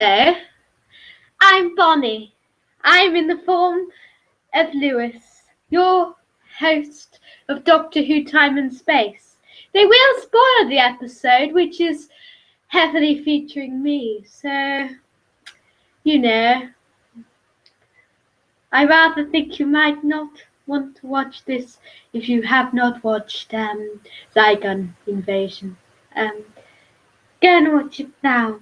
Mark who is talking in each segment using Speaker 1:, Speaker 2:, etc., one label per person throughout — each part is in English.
Speaker 1: Hello, I'm Bonnie. I'm in the form of Lewis, your host of Doctor Who Time and Space. They will spoil the episode, which is heavily featuring me, so, I rather think you might not want to watch this if you have not watched Zygon Inversion. Go and watch it now.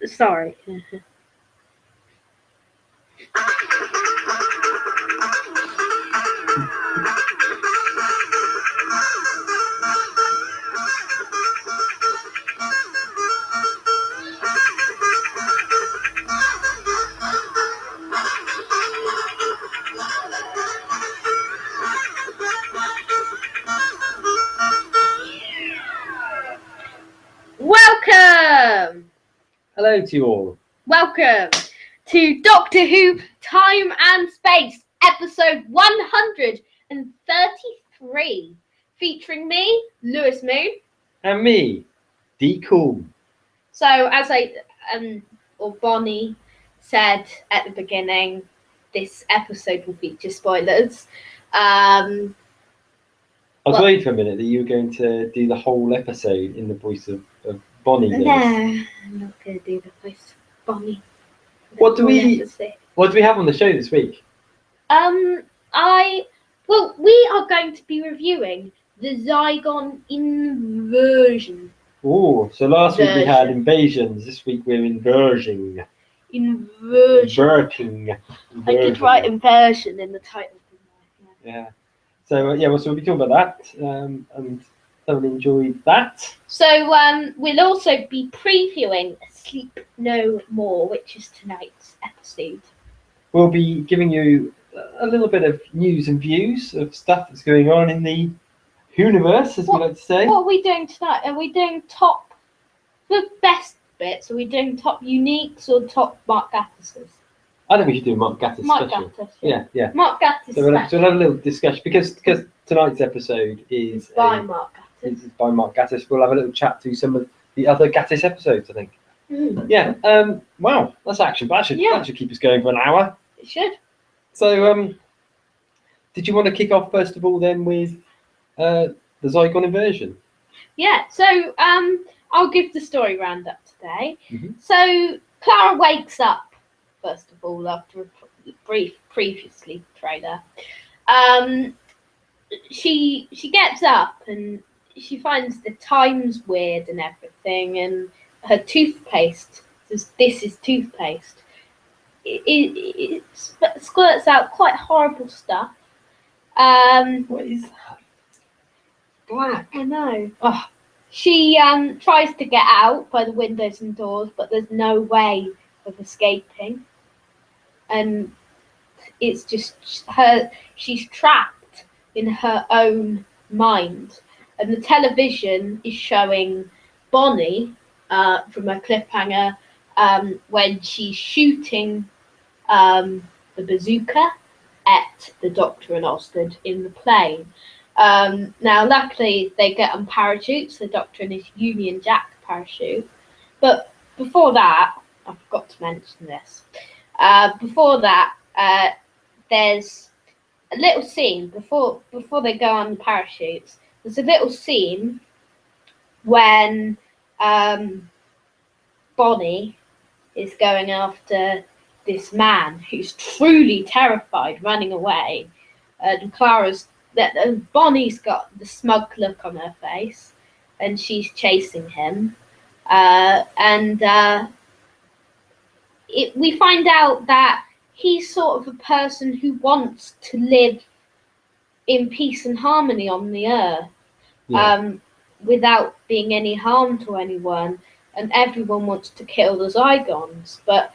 Speaker 1: Sorry. Welcome!
Speaker 2: Hello to you all.
Speaker 1: Welcome to Doctor Who Time and Space, episode 133, featuring me, Lewis Moon.
Speaker 2: And me, D Cool.
Speaker 1: So, as Bonnie said at the beginning, this episode will feature spoilers.
Speaker 2: I was worried for a minute that you were going to do the whole episode in the voice of Bonnie.
Speaker 1: No, I'm not going to do the voice of Bonnie.
Speaker 2: What do we have on the show this week?
Speaker 1: We are going to be reviewing the Zygon Inversion.
Speaker 2: Oh, so last week we had invasions. This week we're inversion.
Speaker 1: Inversion. I did write inversion in the title.
Speaker 2: Yeah. So so we'll be talking about that, and thoroughly enjoyed that.
Speaker 1: So we'll also be previewing Sleep No More, which is tonight's episode.
Speaker 2: We'll be giving you a little bit of news and views of stuff that's going on in the universe, as we like to say.
Speaker 1: What are we doing tonight? Are we doing the best bits? Are we doing top uniques or top Mark Gattis's?
Speaker 2: I think we should do Mark Gattis special.
Speaker 1: Gattis,
Speaker 2: yeah.
Speaker 1: Mark Gattis
Speaker 2: so we'll have a little discussion because tonight's episode is
Speaker 1: by Mark Gattis.
Speaker 2: Is by Mark Gattis. We'll have a little chat through some of the other Gattis episodes, I think. Yeah. Wow, that's action. That should keep us going for an hour.
Speaker 1: It should.
Speaker 2: So, did you want to kick off first of all then with the Zygon Inversion?
Speaker 1: Yeah. So I'll give the story roundup today.
Speaker 2: Mm-hmm.
Speaker 1: So Clara wakes up first of all after a brief previously trailer. She gets up and she finds the time's weird and everything, and her toothpaste says this is toothpaste. It squirts out quite horrible stuff.
Speaker 2: What is that? Black.
Speaker 1: I know. Oh. She tries to get out by the windows and doors, but there's no way of escaping. And it's just her. She's trapped in her own mind. And the television is showing Bonnie from a cliffhanger when she's shooting the bazooka at the Doctor and Osgood in the plane. Now, luckily, they get on parachutes, the Doctor and his Union Jack parachute. But before that, I forgot to mention this. Before that, there's a little scene before they go on the parachutes. There's a little scene when Bonnie is going after this man who's truly terrified, running away, and Bonnie's got the smug look on her face, and she's chasing him, we find out that he's sort of a person who wants to live in peace and harmony on the earth, without being any harm to anyone, and everyone wants to kill the Zygons, but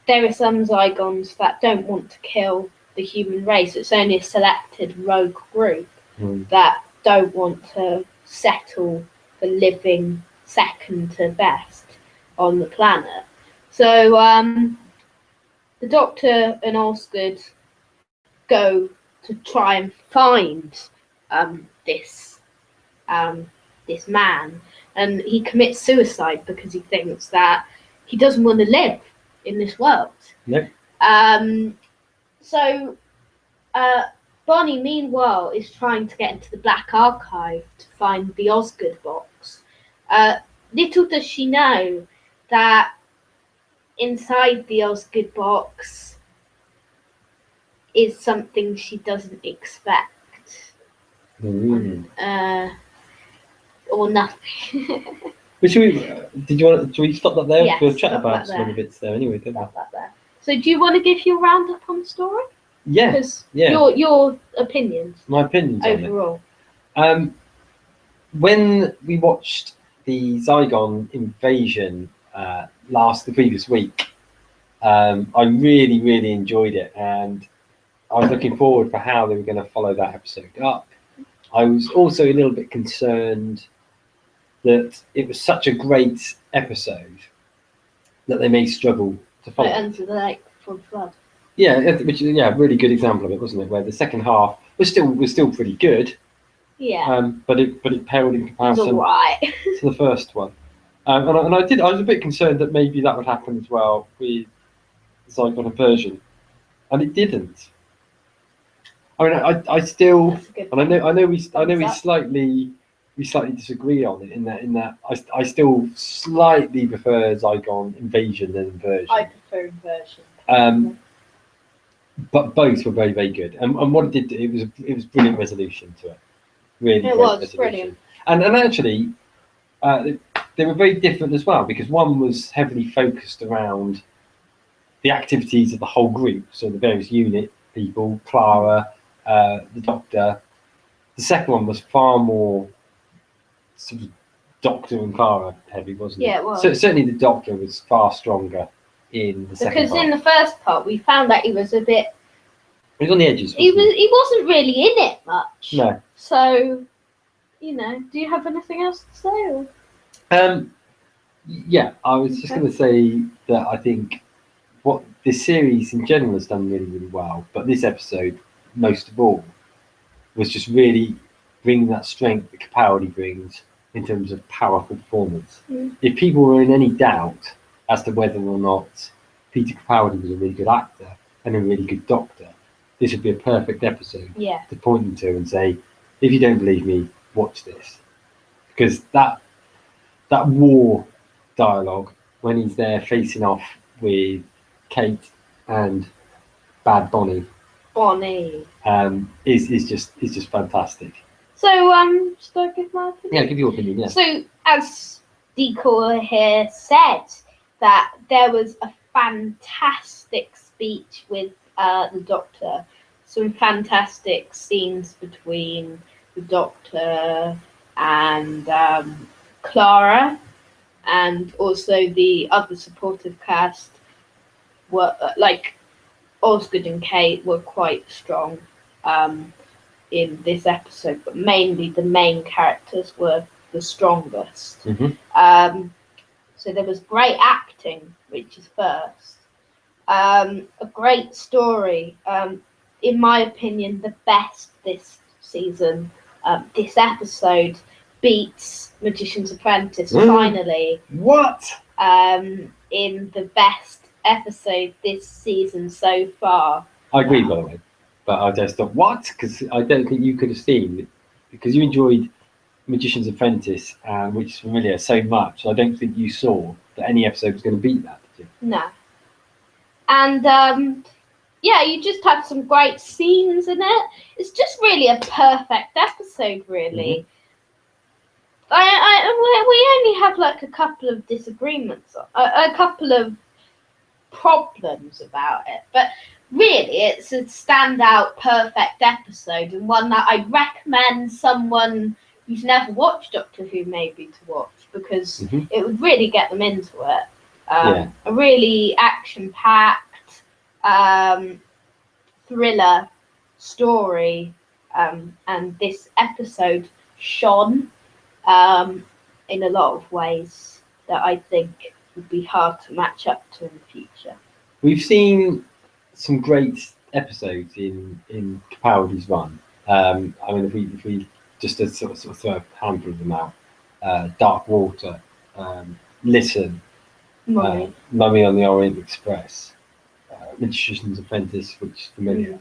Speaker 1: there are some Zygons that don't want to kill the human race. It's only a selected rogue group that don't want to settle for living second to best on the planet. So the Doctor and Osgood go to try and find this this man, and he commits suicide because he thinks that he doesn't want to live in this world.
Speaker 2: No.
Speaker 1: So Bonnie, meanwhile, is trying to get into the Black Archive to find the Osgood box. Little does she know that inside the Osgood box is something she doesn't expect. Or nothing.
Speaker 2: But should we stop that there?
Speaker 1: Yes,
Speaker 2: We'll chat
Speaker 1: stop
Speaker 2: about
Speaker 1: that
Speaker 2: some other
Speaker 1: there.
Speaker 2: bits there anyway, don't we?
Speaker 1: Stop that there. So do you want to give your roundup on the story?
Speaker 2: Yeah.
Speaker 1: Because
Speaker 2: Yeah.
Speaker 1: your opinions
Speaker 2: My opinions on it.
Speaker 1: overall.
Speaker 2: When we watched the Zygon Inversion the previous week, I really, really enjoyed it, and I was looking forward for how they were going to follow that episode up. I was also a little bit concerned that it was such a great episode that they may struggle to follow.
Speaker 1: It ends with the lake before the flood.
Speaker 2: Yeah, which is a really good example of it, wasn't it? Where the second half was still pretty good.
Speaker 1: Yeah.
Speaker 2: But it paled in comparison to the first one. And I was a bit concerned that maybe that would happen as well with Zygon Inversion, and it didn't. I mean, I still, and I know we slightly disagree on it in that I still slightly prefer Zygon Invasion than Inversion.
Speaker 1: I prefer Inversion.
Speaker 2: But both were very, very good, and what it did, it was brilliant resolution to it. Really,
Speaker 1: it was brilliant.
Speaker 2: And actually, they were very different as well, because one was heavily focused around the activities of the whole group, so the various unit people, Clara, the Doctor. The second one was far more sort of Doctor and Clara heavy, wasn't it?
Speaker 1: Yeah, it was.
Speaker 2: So certainly the Doctor was far stronger in the second part.
Speaker 1: Because in the first part, we found that he was a bit.
Speaker 2: He was on the edges.
Speaker 1: He wasn't really in it much.
Speaker 2: No.
Speaker 1: So, do you have anything else to say? Or?
Speaker 2: Yeah, I was just going to say that I think what this series in general has done really, really well, but this episode, most of all, was just really bringing that strength that Capaldi brings in terms of powerful performance. If people were in any doubt as to whether or not Peter Capaldi was a really good actor and a really good Doctor, this would be a perfect episode to point them to and say, if you don't believe me, watch this. Because that war dialogue, when he's there facing off with Kate and Bad Bonnie, is just fantastic.
Speaker 1: So, should I give my opinion?
Speaker 2: Yeah, give your opinion. Yeah.
Speaker 1: So, as Deco here said, that there was a fantastic speech with the Doctor, some fantastic scenes between the Doctor and Clara, and also the other supportive cast were like Osgood and Kate were quite strong in this episode, but mainly the main characters were the strongest. So there was great acting, which is first. A great story. In my opinion, the best this season. This episode beats Magician's Apprentice finally.
Speaker 2: What?
Speaker 1: In the best episode this season so far.
Speaker 2: I agree, by the way, but I just thought, what? Because I don't think you could have seen, because you enjoyed Magician's Apprentice, which is familiar, so much. I don't think you saw that any episode was going to beat that, did you?
Speaker 1: No. And you just had some great scenes in it. It's just really a perfect episode, really. We only have like a couple of disagreements, a couple of problems about it, but really it's a standout perfect episode, and one that I'd recommend someone who's never watched Doctor Who maybe to watch, because it would really get them into it. A really action-packed thriller story, and this episode shone in a lot of ways that I think would be hard to match up to in the future.
Speaker 2: We've seen some great episodes in Capaldi's run. I mean, if we just to sort of throw a handful of them out, Dark Water, Listen,
Speaker 1: Mummy.
Speaker 2: Mummy on the Orient Express, Magician's Apprentice, which is familiar.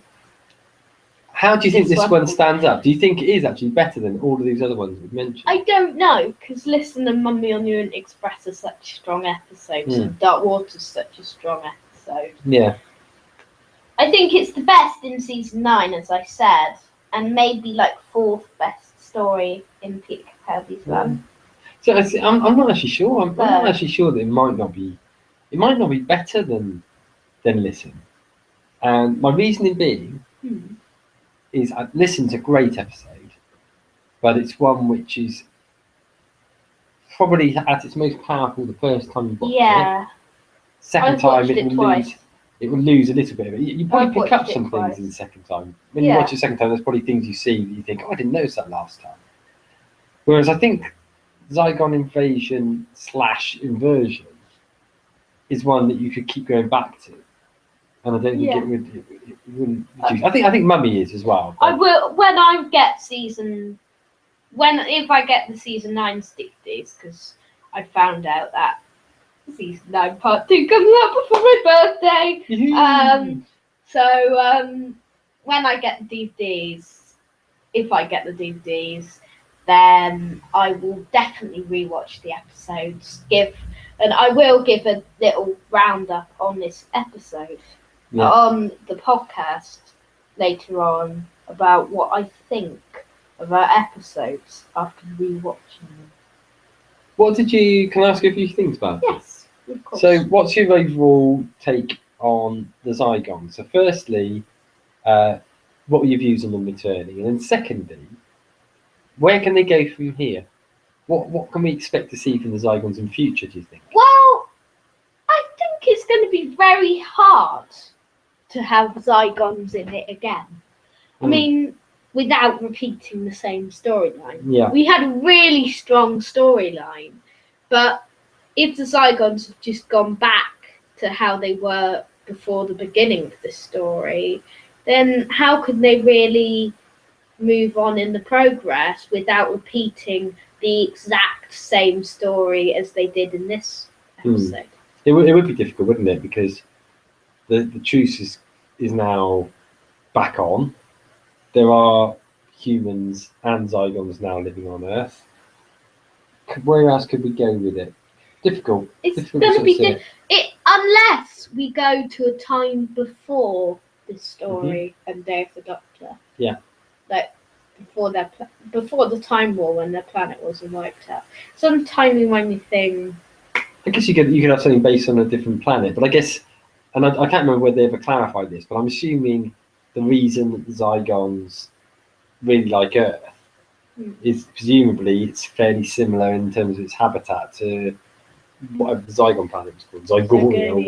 Speaker 2: How do you think this one stands up? Do you think it is actually better than all of these other ones we've mentioned?
Speaker 1: I don't know, because Listen and Mummy on the Orient Express are such strong episodes, and Dark Water's such a strong episode.
Speaker 2: Yeah.
Speaker 1: I think it's the best in season 9, as I said, and maybe like 4th best story in Peter Capaldi's run.
Speaker 2: So I'm not actually sure. I'm not actually sure that it might not be better than Listen. And my reasoning being is Listen's a great episode, but it's one which is probably at its most powerful the first time you watch it. Second time it will lose a little bit of it. You probably pick up some things in the second time. When you watch it the second time, there's probably things you see that you think, oh, I didn't notice that last time. Whereas I think Zygon Invasion / Inversion is one that you could keep going back to, and I don't think it wouldn't reduce. I think Mummy is as well.
Speaker 1: I will when I get if I get the season 9 DVDs, because I found out that season 9 part 2 comes out before my birthday. So when I get the DVDs, if I get the DVDs, then I will definitely rewatch the episodes. And I will give a little roundup on this episode on the podcast later on about what I think of our episodes after rewatching them.
Speaker 2: Can I ask you a few things about it?
Speaker 1: Yes, of course.
Speaker 2: So what's your overall take on the Zygon? So firstly, what were your views on them returning? And then secondly, where can they go from here? What can we expect to see from the Zygons in future, do you think?
Speaker 1: Well, I think it's going to be very hard to have Zygons in it again. I mean, without repeating the same storyline.
Speaker 2: Yeah.
Speaker 1: We had a really strong storyline, but if the Zygons have just gone back to how they were before the beginning of the story, then how could they really move on in the progress without repeating the exact same story as they did in this episode?
Speaker 2: It would be difficult, wouldn't it? Because the truce is now back on. There are humans and Zygons now living on Earth. Where else could we go with it? Difficult.
Speaker 1: It's going to be unless we go to a time before this story and Day of the Doctor.
Speaker 2: Yeah.
Speaker 1: Like before the Time War, when their planet wasn't wiped out. Some timey-wimey thing.
Speaker 2: I guess you could have something based on a different planet, but I guess, and I can't remember whether they ever clarified this, but I'm assuming the reason that the Zygons really like Earth is presumably it's fairly similar in terms of its habitat to whatever the Zygon planet was called, Zygonia or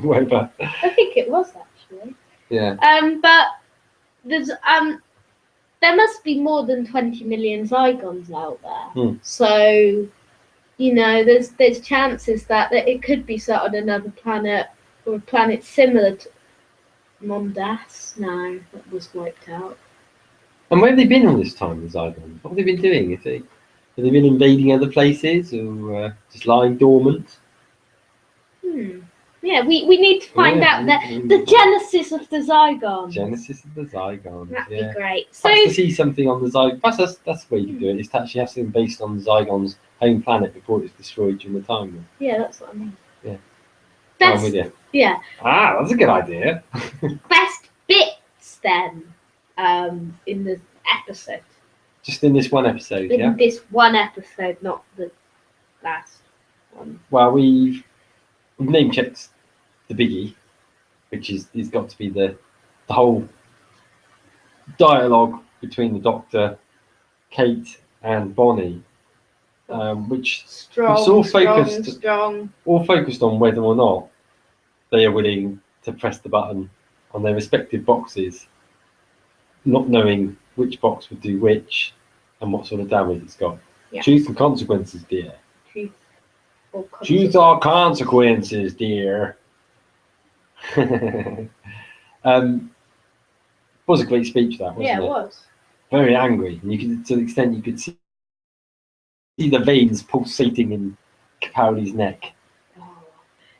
Speaker 2: whatever.
Speaker 1: I think it was actually.
Speaker 2: Yeah.
Speaker 1: But there's there must be more than 20 million Zygons out there. So, there's chances that it could be set on another planet or a planet similar to Mondas now that was wiped out.
Speaker 2: And where have they been all this time, the Zygons? What have they been doing? Have they been invading other places or just lying dormant?
Speaker 1: Yeah, we need to find out the genesis of the Zygon.
Speaker 2: Genesis of the Zygon.
Speaker 1: That'd be great.
Speaker 2: So to see something on the Zygon. Perhaps that's the way you can do it. Is to actually have something based on the Zygon's home planet before it's destroyed during the Time War.
Speaker 1: Yeah, that's what I mean.
Speaker 2: Yeah.
Speaker 1: Best,
Speaker 2: with you.
Speaker 1: Yeah.
Speaker 2: That's a good idea.
Speaker 1: Best bits then, in the episode.
Speaker 2: Just in this one episode,
Speaker 1: in this one episode, not the last one.
Speaker 2: Well, we've name checked the biggie, which is got to be the whole dialogue between the Doctor, Kate, and Bonnie, which
Speaker 1: was
Speaker 2: all focused on whether or not they are willing to press the button on their respective boxes, not knowing which box would do which and what sort of damage it's got.
Speaker 1: Yeah.
Speaker 2: Truth and consequences, dear.
Speaker 1: Truth
Speaker 2: or consequences, dear. Was a great speech, that, wasn't it?
Speaker 1: Yeah, it was.
Speaker 2: Very angry, and you could, to the extent you could see see the veins pulsating in Capaldi's neck.
Speaker 1: Oh,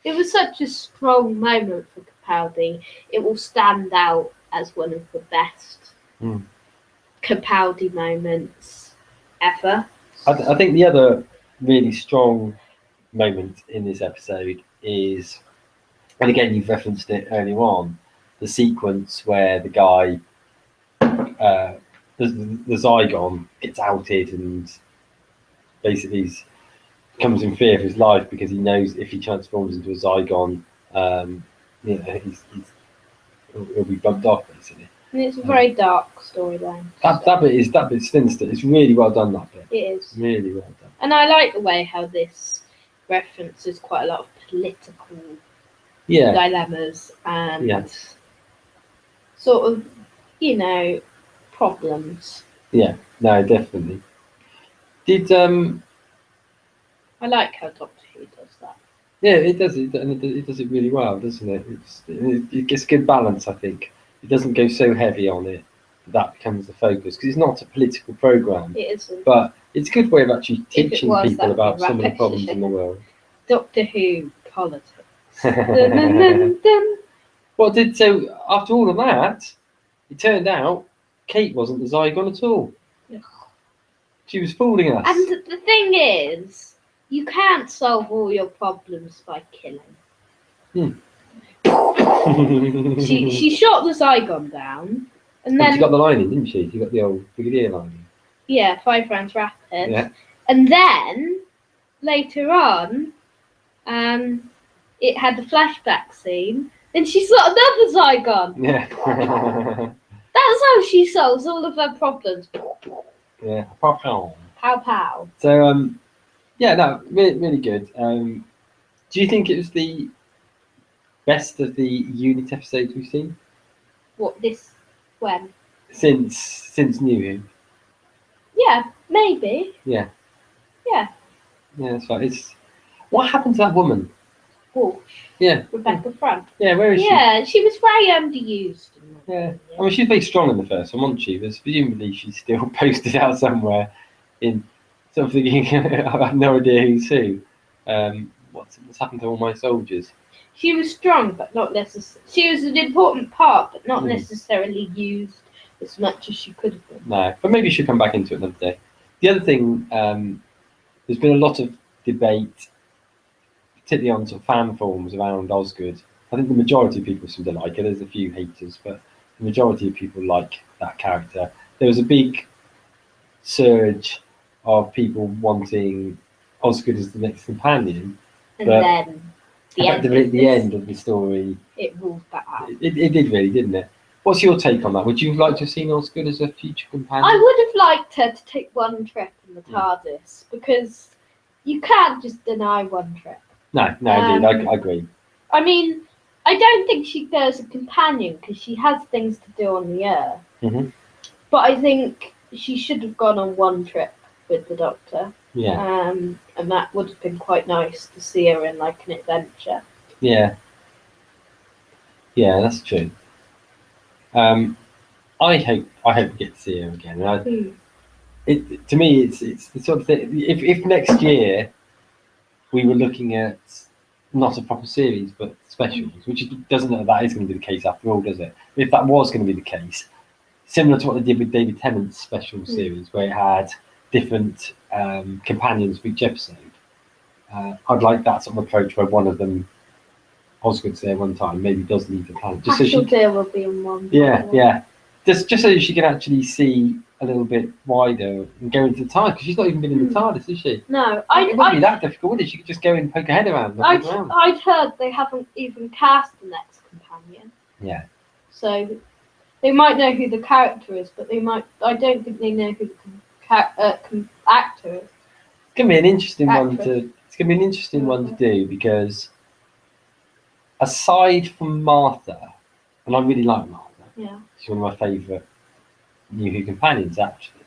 Speaker 1: it was such a strong moment for Capaldi. It will stand out as one of the best Capaldi moments ever.
Speaker 2: I think the other really strong moment in this episode is, and again you've referenced it earlier on, the sequence where the guy, the Zygon, gets outed and basically comes in fear of his life because he knows if he transforms into a Zygon, he'll be bumped off basically.
Speaker 1: And it's a very dark storyline.
Speaker 2: That bit's sinister. It's really well done. That bit.
Speaker 1: It is
Speaker 2: Really well done.
Speaker 1: And I like the way how this references quite a lot of political dilemmas and sort of, problems.
Speaker 2: Yeah, no, definitely.
Speaker 1: I like how Doctor Who does that.
Speaker 2: Yeah, it does it, and it does it really well, doesn't it? It gets good balance, I think. It doesn't go so heavy on it that becomes the focus, because it's not a political program.
Speaker 1: It isn't.
Speaker 2: But it's a good way of actually teaching people about some of the problems in the world.
Speaker 1: Doctor Who politics.
Speaker 2: Well, so after all of that, it turned out Kate wasn't the Zygon at all. She was fooling us.
Speaker 1: And the thing is, you can't solve all your problems by killing. She shot the Zygon down, and then
Speaker 2: she got the line in, didn't she? She got the old Brigadier line in.
Speaker 1: Yeah, 5 rounds rapid.
Speaker 2: Yeah.
Speaker 1: And then later on, it had the flashback scene, and she saw another Zygon.
Speaker 2: Yeah.
Speaker 1: That's how she solves all of her problems.
Speaker 2: Yeah. Pow pow.
Speaker 1: Pow pow.
Speaker 2: So yeah, no, really, really good. Do you think it was the best of the unit episodes we've seen?
Speaker 1: What, this, when?
Speaker 2: Since New Who.
Speaker 1: Yeah, maybe.
Speaker 2: Yeah.
Speaker 1: Yeah.
Speaker 2: Yeah, that's right. What happened to that woman?
Speaker 1: Walsh.
Speaker 2: Yeah.
Speaker 1: Rebecca Front.
Speaker 2: Yeah, where is she?
Speaker 1: Yeah, she was very underused.
Speaker 2: Yeah. I mean, she was very strong in the first one, wasn't she? But presumably she's still posted out somewhere in something. I have no idea who's who. What's happened to all my soldiers?
Speaker 1: She was strong, but not necessarily. She was an important part, but not necessarily used as much as she could have been.
Speaker 2: No, but maybe she'll come back into it another day. The other thing, there's been a lot of debate, particularly on sort of fan forums around Osgood. I think the majority of people seem to like it. There's a few haters, but the majority of people like that character. There was a big surge of people wanting Osgood as the next companion,
Speaker 1: and then
Speaker 2: effectively at the end of the story,
Speaker 1: it ruled that out.
Speaker 2: It did really, didn't it? What's your take on that? Would you like to have seen Osgood as a future companion?
Speaker 1: I would have liked her to take one trip in the TARDIS, because you can't just deny one trip.
Speaker 2: No, indeed, I agree.
Speaker 1: I mean, I don't think she does a companion because she has things to do on the Earth.
Speaker 2: Mm-hmm.
Speaker 1: But I think she should have gone on one trip with the Doctor.
Speaker 2: Yeah.
Speaker 1: And that would have been quite nice to see her in like an adventure.
Speaker 2: Yeah. Yeah, that's true. I hope we get to see her again. To me, it's the sort of thing. If next year we were looking at not a proper series but specials, which doesn't know that is going to be the case after all, does it? If that was going to be the case, similar to what they did with David Tennant's special series, where it had different companions for each episode, I'd like that sort of approach where one of them, Osgood's there one time, maybe does leave the planet. Just
Speaker 1: Actual Deal will be in one.
Speaker 2: Yeah. Just so she can actually see a little bit wider and go into the TARDIS, because she's not even been in the TARDIS, is she?
Speaker 1: No,
Speaker 2: it wouldn't be that difficult, would it? She could just go and poke her head around.
Speaker 1: I'd heard they haven't even cast the next companion.
Speaker 2: Yeah.
Speaker 1: So they might know who the character is, but they might. I don't think they know who the actor is.
Speaker 2: It's gonna be an interesting one to. It's gonna be an interesting one to do, because aside from Martha, and I really like Martha.
Speaker 1: Yeah.
Speaker 2: She's one of my favourite New Who companions, actually.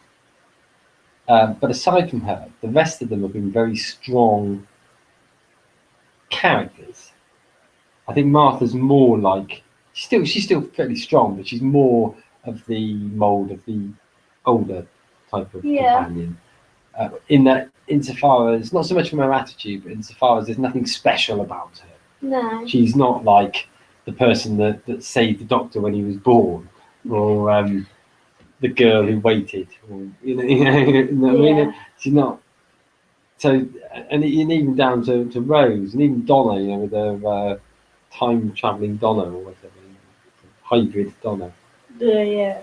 Speaker 2: But aside from her, the rest of them have been very strong characters. I think Martha's more like she's still fairly strong, but she's more of the mould of the older type of companion. in that, insofar as not so much from her attitude, but insofar as there's nothing special about her.
Speaker 1: No.
Speaker 2: She's not like the person that saved the Doctor when he was born, or the girl who waited, or you know what I mean? She's not. So, and even down to Rose, and even Donna, with her time traveling Donna or whatever, hybrid Donna.
Speaker 1: Yeah.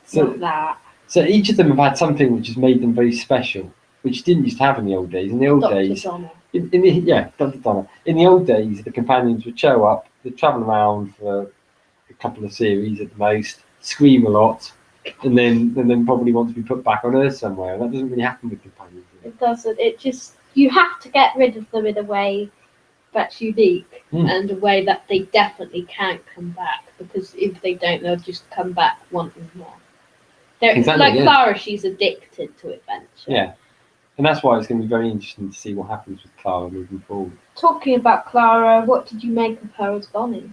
Speaker 2: So
Speaker 1: Not that.
Speaker 2: So each of them have had something which has made them very special, which didn't used to have in the old days. In the old
Speaker 1: Dr.
Speaker 2: days,
Speaker 1: Donna.
Speaker 2: Dr. Donna. In the old days, the companions would show up, they'd travel around for a couple of series at the most, scream a lot, and then probably want to be put back on Earth somewhere. That doesn't really happen with companions.
Speaker 1: It doesn't. It just, you have to get rid of them in a way that's unique and a way that they definitely can't come back, because if they don't, they'll just come back wanting more. Exactly, Clara, she's addicted to adventure.
Speaker 2: Yeah, and that's why it's going to be very interesting to see what happens with Clara moving forward.
Speaker 1: Talking about Clara, what did you make of her as Bonnie?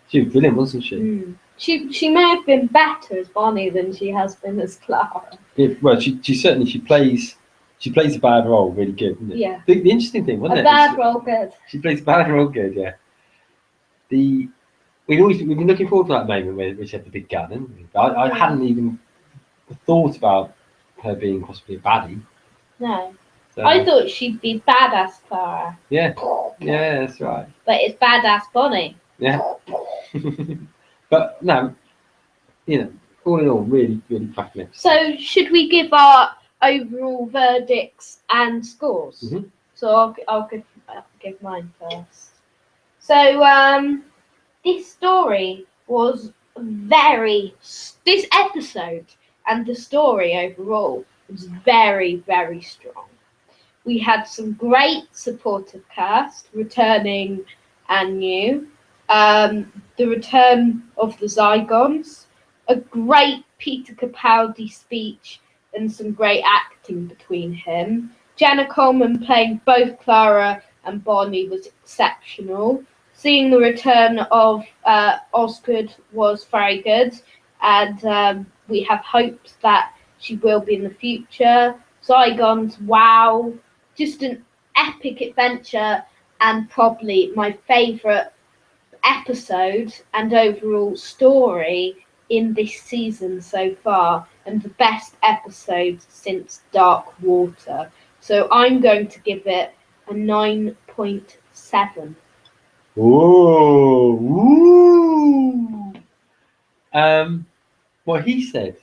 Speaker 2: She was brilliant, wasn't she?
Speaker 1: She may have been better as Bonnie than she has been as Clara.
Speaker 2: Yeah, well, she certainly plays a bad role really good, isn't it?
Speaker 1: Yeah.
Speaker 2: The interesting thing, wasn't it?
Speaker 1: A bad role good.
Speaker 2: She plays a bad role good, yeah. We've been looking forward to that moment where she had the big gun, hadn't we? I hadn't even thought about her being possibly a baddie.
Speaker 1: No. So, I thought she'd be badass Clara.
Speaker 2: Yeah. Yeah, that's right.
Speaker 1: But it's badass Bonnie.
Speaker 2: Yeah. But no, all in all, really, really cracking episode.
Speaker 1: So should we give our overall verdicts and scores?
Speaker 2: Mm-hmm.
Speaker 1: So I'll give mine first. So this story was this episode and the story overall was very, very strong. We had some great supportive cast, returning and new. The return of the Zygons, a great Peter Capaldi speech, and some great acting between him. Jenna Coleman playing both Clara and Bonnie was exceptional. Seeing the return of Osgood was very good, and we have hopes that she will be in the future. Zygons, wow, just an epic adventure, and probably my favourite episode and overall story in this season so far, and the best episode since Dark Water. So I'm going to give it a 9.7.
Speaker 2: Ooh. What he said.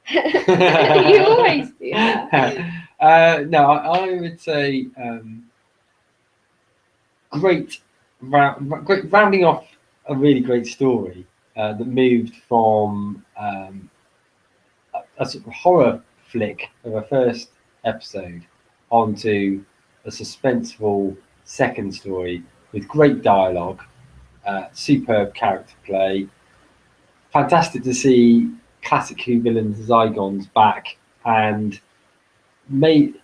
Speaker 1: You always do that.
Speaker 2: No, I would say great rounding off a really great story that moved from a sort of horror flick of a first episode onto a suspenseful second story with great dialogue, superb character play. Fantastic to see classic Who villains Zygons back, and made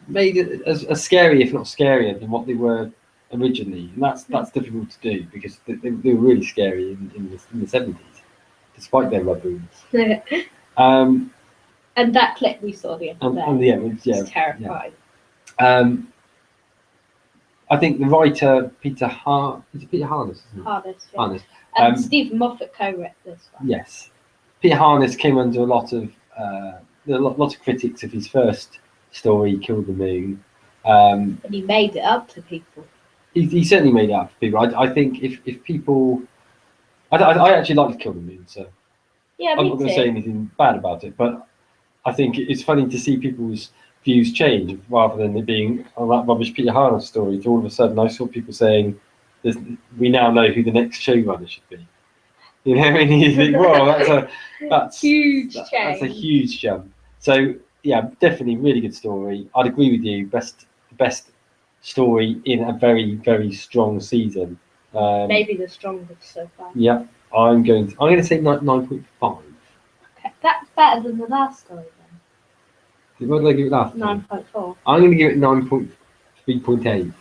Speaker 2: it as scary, if not scarier, than what they were originally. And that's difficult to do, because they were really scary in the 70s, despite their rubberies.
Speaker 1: And that clip we saw the other day was terrifying.
Speaker 2: Yeah. I think the writer Peter Harness, isn't it? Harness.
Speaker 1: And Stephen Moffat co-wrote this one.
Speaker 2: Yes, Peter Harness came under a lot of critics of his first story, Kill the Moon.
Speaker 1: And he made it up to people.
Speaker 2: He certainly made it up to people. I think if people, I actually like Kill the Moon, so
Speaker 1: yeah,
Speaker 2: I'm not going to say anything bad about it. But I think it's funny to see people's views change, rather than it being that rubbish Peter Harness story. To all of a sudden, I saw people saying, "We now know who the next showrunner should be." You know what I mean? You think, "Whoa, that's
Speaker 1: huge change.
Speaker 2: That's a huge jump." So yeah, definitely really good story. I'd agree with you. Best story in a very, very strong season.
Speaker 1: Maybe the strongest so far.
Speaker 2: Yeah, I'm going to say 9.5.
Speaker 1: Okay, that's better than the last story then.
Speaker 2: What did I give it last?
Speaker 1: 9.4.
Speaker 2: I'm going to give it 9.3.8.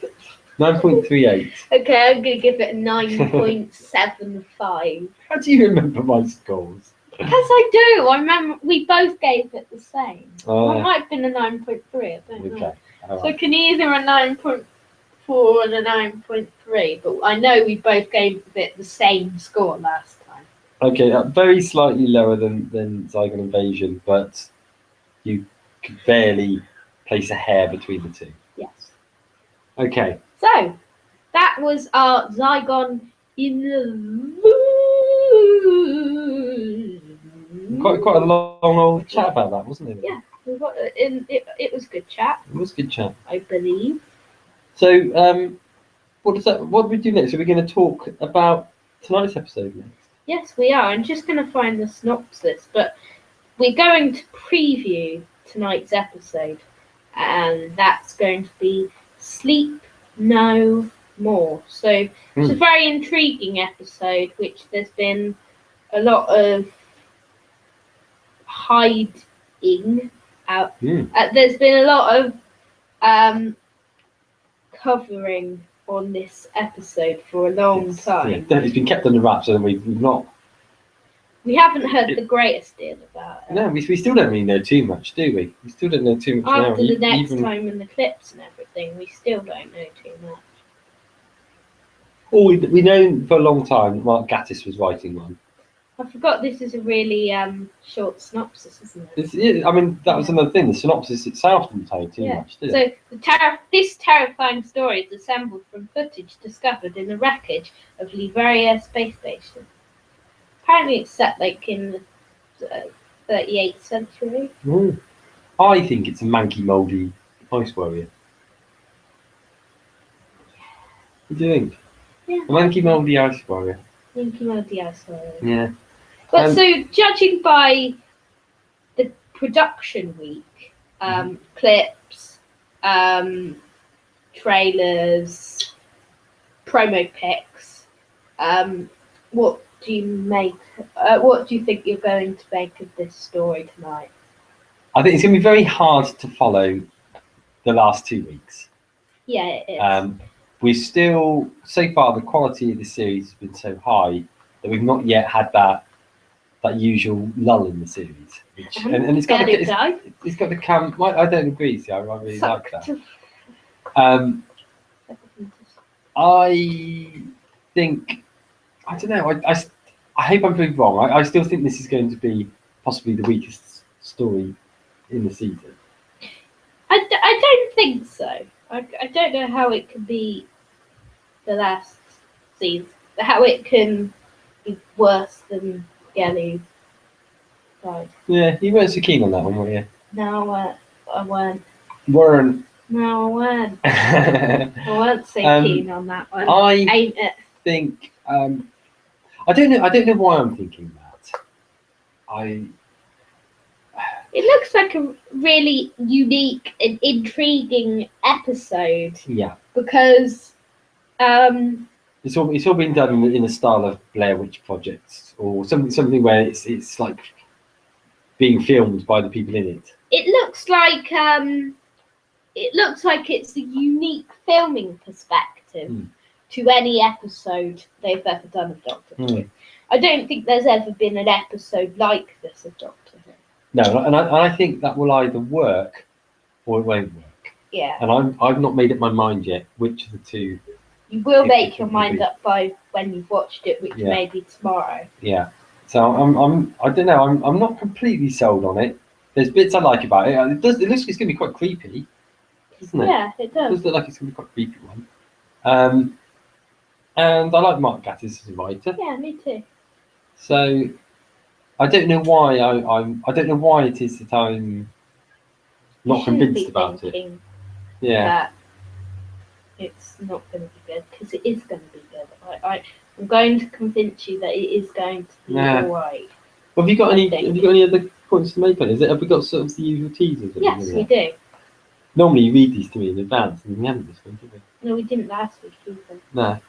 Speaker 2: 9.38.
Speaker 1: Okay, I'm going to give it a 9.75.
Speaker 2: How do you remember my scores?
Speaker 1: Yes, I do. I remember we both gave it the same.
Speaker 2: Oh,
Speaker 1: Well, it
Speaker 2: yeah.
Speaker 1: might have been a 9.3. I don't know.
Speaker 2: Okay. All
Speaker 1: So
Speaker 2: right.
Speaker 1: it can either a 9.4 and a 9.3, but I know we both gave it the same score last time.
Speaker 2: Okay, very slightly lower than Zygon Invasion, but you could barely place a hair between the two.
Speaker 1: Yes.
Speaker 2: Okay.
Speaker 1: So that was our Zygon Inversion.
Speaker 2: Quite a long old chat about that, wasn't it?
Speaker 1: Yeah, we got it was good chat,
Speaker 2: It was a good chat.
Speaker 1: I believe.
Speaker 2: So, what do we do next? Are we going to talk about tonight's episode next?
Speaker 1: Yes, we are. I'm just going to find the synopsis, but we're going to preview tonight's episode, and that's going to be Sleep No More. So it's a very intriguing episode, which there's been a lot of hiding out. There's been a lot of covering on this episode for a long time.
Speaker 2: Yeah, it's been kept under wraps, and we've not.
Speaker 1: We haven't heard the greatest deal about it.
Speaker 2: No, we still don't really know too much, do we? We still don't know too much now.
Speaker 1: After the next time and the clips and everything, we still don't know too much.
Speaker 2: Oh, we know for a long time that Mark Gatiss was writing one.
Speaker 1: I forgot this is a really short synopsis, isn't it?
Speaker 2: I mean, that was another thing. The synopsis itself didn't tell you too much, did it?
Speaker 1: So this terrifying story is assembled from footage discovered in the wreckage of Liberia space station. Apparently, it's set like in the 38th century.
Speaker 2: I think it's a manky, mouldy ice warrior. What do you think?
Speaker 1: Yeah.
Speaker 2: A manky, mouldy ice warrior.
Speaker 1: Manky, mouldy ice warrior.
Speaker 2: Yeah.
Speaker 1: But so, judging by the production week, clips, trailers, promo pics, what do you make? What do you think you're going to make of this story tonight?
Speaker 2: I think it's going to be very hard to follow the last 2 weeks.
Speaker 1: Yeah, it is.
Speaker 2: We're still, so far, the quality of the series has been so high that we've not yet had that usual lull in the series. And it's got the cam. I don't agree. See, I really like that. I think, I don't know. I hope I'm proved wrong. I still think this is going to be possibly the weakest story in the season.
Speaker 1: I don't think so. I don't know how it could be the last season. How it can be worse than Gelly died.
Speaker 2: Yeah, you weren't so keen on that one, were you?
Speaker 1: No, I weren't.
Speaker 2: Weren't.
Speaker 1: No, I weren't. I weren't so keen on that one. Ain't it?
Speaker 2: Think. I don't know why I'm thinking that.
Speaker 1: It looks like a really unique and intriguing episode.
Speaker 2: Yeah.
Speaker 1: Because
Speaker 2: it's all been done in the style of Blair Witch Project or something where it's like being filmed by the people in it.
Speaker 1: It looks like it's a unique filming perspective to any episode they've ever done of Doctor Who. I don't think there's ever been an episode like this of Doctor Who.
Speaker 2: No, and I think that will either work or it won't work.
Speaker 1: Yeah.
Speaker 2: And I've not made up my mind yet which of the two.
Speaker 1: You will make your mind up by when you've watched it, which may be tomorrow.
Speaker 2: Yeah. So I don't know. I'm not completely sold on it. There's bits I like about it. It looks like it's going to be quite creepy, doesn't it?
Speaker 1: Yeah, it does.
Speaker 2: It does look like it's going to be quite a creepy one. And I like Mark Gatiss as a writer.
Speaker 1: Yeah, me too.
Speaker 2: So I don't know why I don't know why it is that I'm not convinced about it. Yeah.
Speaker 1: That it's not going to be good, because it is going to be good. I'm going to convince you that it is going to be alright.
Speaker 2: Well, have you got any other points to make on it? Have we got sort of the usual teasers?
Speaker 1: Yes, we do.
Speaker 2: Normally you read these to me in advance, and we haven't this one, did we?
Speaker 1: No, we didn't last week either.
Speaker 2: No.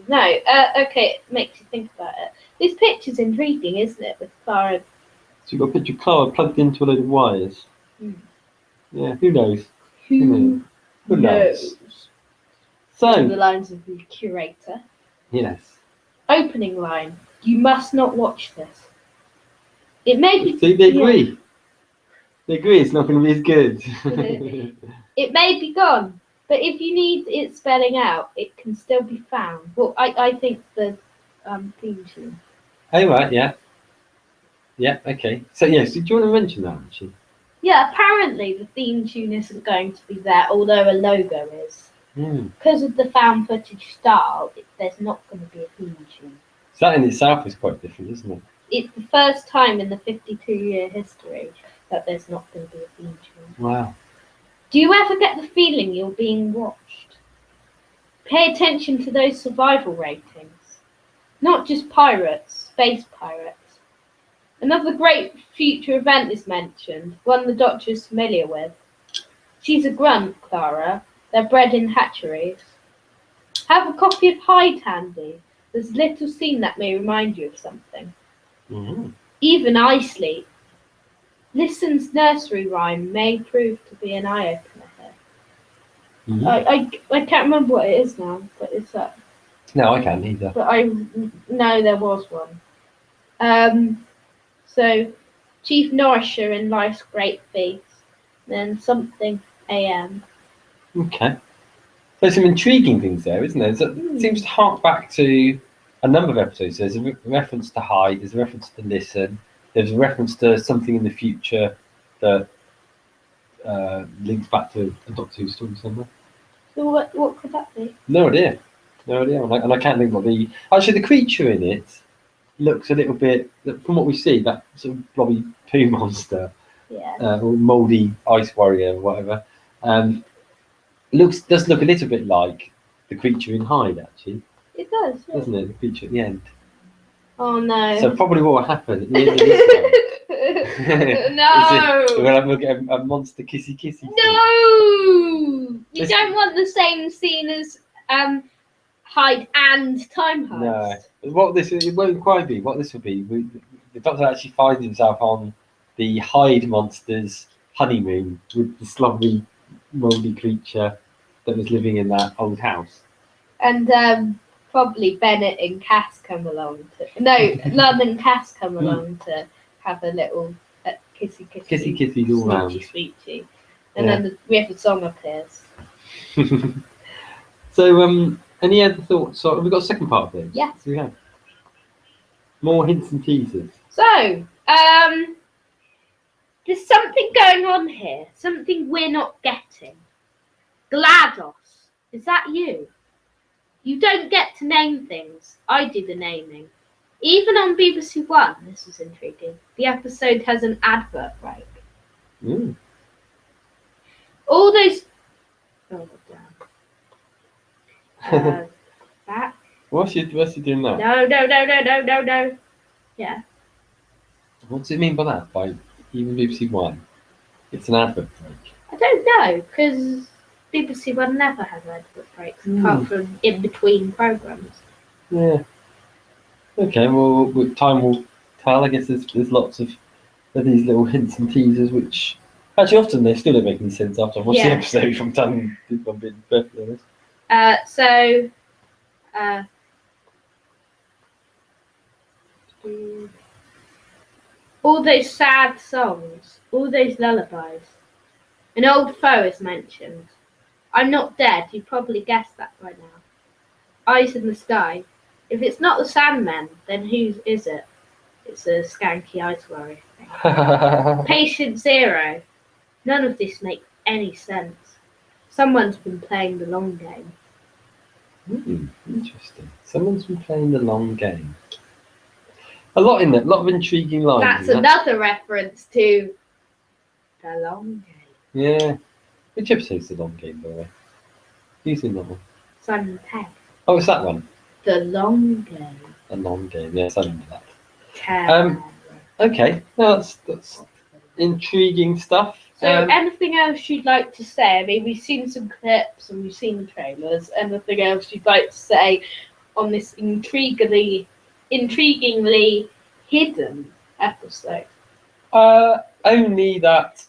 Speaker 1: No. Okay, it makes you think about it. This picture's intriguing, isn't it, with Clara?
Speaker 2: So you've got a picture of Clara plugged into a load of wires. Yeah, who knows? Who knows? So
Speaker 1: the lines of the curator.
Speaker 2: Yes.
Speaker 1: Opening line: you must not watch this. It may be.
Speaker 2: See, they agree. They agree it's not going to be as good.
Speaker 1: It may be gone, but if you need it spelling out, it can still be found. Well, I think the theme tune.
Speaker 2: Oh, right, yeah. Yeah, okay. So, yeah, so do you want to mention that, actually?
Speaker 1: Yeah, apparently the theme tune isn't going to be there, although a logo is. Because of the found footage style, there's not going to be a theme tune.
Speaker 2: So that in itself is quite different, isn't it?
Speaker 1: It's the first time in the 52-year history that there's not going to be a theme tune.
Speaker 2: Wow.
Speaker 1: Do you ever get the feeling you're being watched? Pay attention to those survival ratings. Not just pirates, space pirates. Another great future event is mentioned, one the Doctor is familiar with. She's a grunt, Clara. They're bred in hatcheries. Have a copy of Hyde handy. There's a little scene that may remind you of something.
Speaker 2: Mm-hmm.
Speaker 1: Even I sleep. Listen's nursery rhyme may prove to be an eye-opener here.
Speaker 2: Mm-hmm.
Speaker 1: I can't remember what it is now, but it's that.
Speaker 2: No, I can't either.
Speaker 1: But I know there was one. So, Chief Nourisher in Life's Great Feast, then something AM.
Speaker 2: Okay. There's some intriguing things there, isn't there? It seems to hark back to a number of episodes. There's a reference to Hyde, there's a reference to Listen, there's a reference to something in the future that links back to a Doctor Who story somewhere.
Speaker 1: So what could that be?
Speaker 2: No idea. And I can't think what the... Actually, the creature in it looks a little bit, from what we see, that sort of blobby poo monster,
Speaker 1: Yeah.
Speaker 2: or mouldy ice warrior or whatever, does look a little bit like the creature in Hyde, actually.
Speaker 1: It does, yeah.
Speaker 2: Doesn't it? The creature at the end.
Speaker 1: Oh no.
Speaker 2: So probably what will happen at the end of this one
Speaker 1: No!
Speaker 2: we'll get a monster kissy scene.
Speaker 1: No! You don't want the same scene as Hyde and Time Heist.
Speaker 2: No. It won't quite be. What this will be, the Doctor actually finds himself on the Hyde monster's honeymoon with the slobbery, mouldy creature that was living in that old house.
Speaker 1: And probably Bennett and Cass come along to... No, Lon and Cass come along to have a little kissy.
Speaker 2: Kissy's all round.
Speaker 1: Sweechy. And then we have the song appears.
Speaker 2: So, any other thoughts? So, have we got a second part of this?
Speaker 1: Yes.
Speaker 2: We have. More hints and teasers.
Speaker 1: So, there's something going on here. Something we're not getting. GLaDOS. Is that you? You don't get to name things. I do the naming. Even on BBC One, this was intriguing, the episode has an advert break.
Speaker 2: Mm.
Speaker 1: All those... Oh, damn. That?
Speaker 2: What's he doing now?
Speaker 1: No. Yeah.
Speaker 2: What does it mean by that? By even BBC One? It's an advert break.
Speaker 1: I don't know, because BBC One never has advert breaks, apart from in between programmes.
Speaker 2: Yeah. Okay, well, time will tell. I guess there's lots of these little hints and teasers, which actually often they still don't make any sense after I've watched the episode from time if I'm being perfectly honest.
Speaker 1: All those sad songs, all those lullabies. An old foe is mentioned. I'm not dead, you probably guessed that by now. Eyes in the sky. If it's not the Sandmen, then whose is it? It's a skanky ice warrior thing. Patient Zero. None of this makes any sense. Someone's been playing the long game.
Speaker 2: Interesting. Someone's been playing the long game. A lot in there, a lot of intriguing lines.
Speaker 1: That's another reference to the long game.
Speaker 2: Yeah. Which episode's the long game, by the way? Who's in that one?
Speaker 1: Simon Pegg.
Speaker 2: Oh, it's that one.
Speaker 1: The long game.
Speaker 2: A long game, yes, I remember that. Okay, no, that's intriguing stuff.
Speaker 1: So, anything else you'd like to say? I mean, we've seen some clips and we've seen the trailers. Anything else you'd like to say on this intriguingly hidden episode?
Speaker 2: Only that,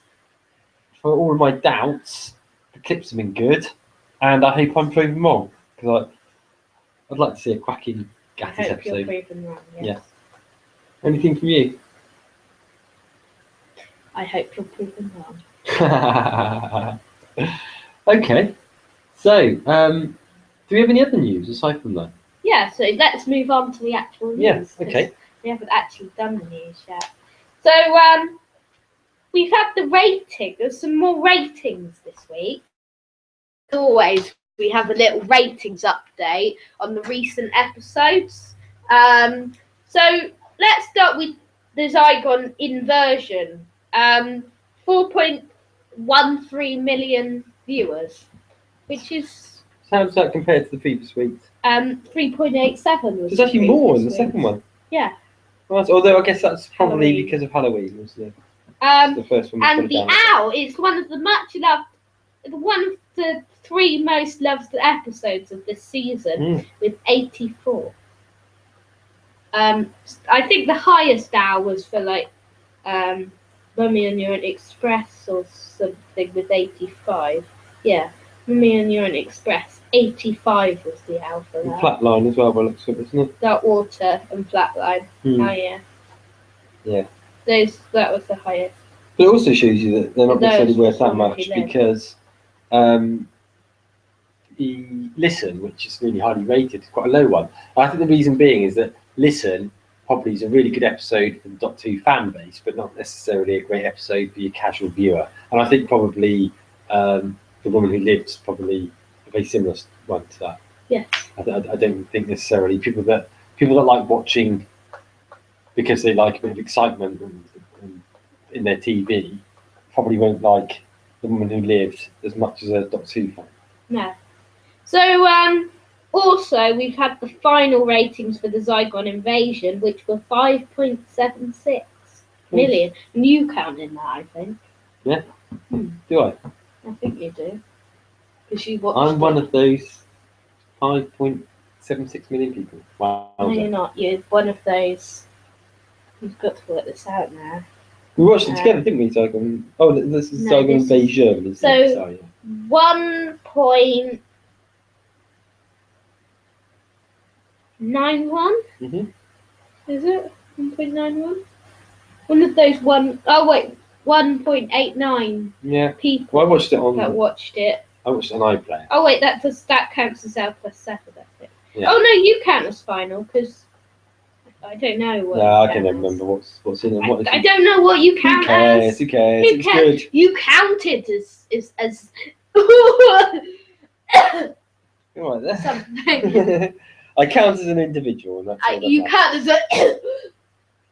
Speaker 2: for all of my doubts, the clips have been good, and I hope I'm proven wrong, because I'd like to see a quacking Gattis episode.
Speaker 1: You're proven wrong, yes.
Speaker 2: Yeah. Anything from you?
Speaker 1: I hope you're proven wrong.
Speaker 2: Okay. So, do we have any other news aside from that?
Speaker 1: Yeah, so let's move on to the actual news.
Speaker 2: Yeah, okay.
Speaker 1: We haven't actually done the news yet. So, we've had the rating. There's some more ratings this week. As always, we have a little ratings update on the recent episodes. So let's start with the Zygon Inversion. 4.13 million viewers, which is
Speaker 2: How's that compared to the previous weeks?
Speaker 1: 3.87 was.
Speaker 2: There's actually more in the second one.
Speaker 1: Yeah.
Speaker 2: Right, although I guess that's probably
Speaker 1: Halloween.
Speaker 2: because of Halloween, was the first one.
Speaker 1: And the Owl is one of the much loved, one of the 3 most loved episodes of this season with 84. I think the highest Owl was for like Mummy and Urine Express or something with 85. Yeah, Mummy and Urine Express 85 was the Owl for that.
Speaker 2: Flatline as well, by looks of it, isn't it?
Speaker 1: Dark Water and Flatline. Oh yeah.
Speaker 2: Yeah.
Speaker 1: That was the highest.
Speaker 2: But it also shows you that they're not necessarily worth that much because the Listen, which is really highly rated, is quite a low one. And I think the reason being is that Listen probably is a really good episode for the Dot 2 fan base, but not necessarily a great episode for your casual viewer. And I think probably The Woman Who Lived is probably a very similar one to that.
Speaker 1: Yes.
Speaker 2: I don't think necessarily people that like watching because they like a bit of excitement and in their TV probably won't like The Woman Who Lived as much as a Dot 2 fan.
Speaker 1: No. So, also, we've had the final ratings for the Zygon Invasion, which were 5.76 million. And you count in that, I think.
Speaker 2: Yeah? Do I?
Speaker 1: I think you do. Because you watched
Speaker 2: I'm one of those 5.76 million people. Wow.
Speaker 1: No, you're not. You're one of those. You've got to work this out now.
Speaker 2: We watched it together, didn't we, Zygon? Oh, this is Zygon Invasion, isn't it?
Speaker 1: So, 1.91? Is it? 1.91? One of those 1.89 people
Speaker 2: well, I watched it on.
Speaker 1: that watched it.
Speaker 2: I watched it on iPlayer.
Speaker 1: Oh wait, that counts as L plus 7, I think.
Speaker 2: Yeah.
Speaker 1: Oh no, you count as final because I don't know what.
Speaker 2: No, I can't remember what's in it.
Speaker 1: I don't know what you count as.
Speaker 2: Who cares? It's good.
Speaker 1: You counted as
Speaker 2: Right there.
Speaker 1: something.
Speaker 2: I count as an individual, and that's all
Speaker 1: You count as a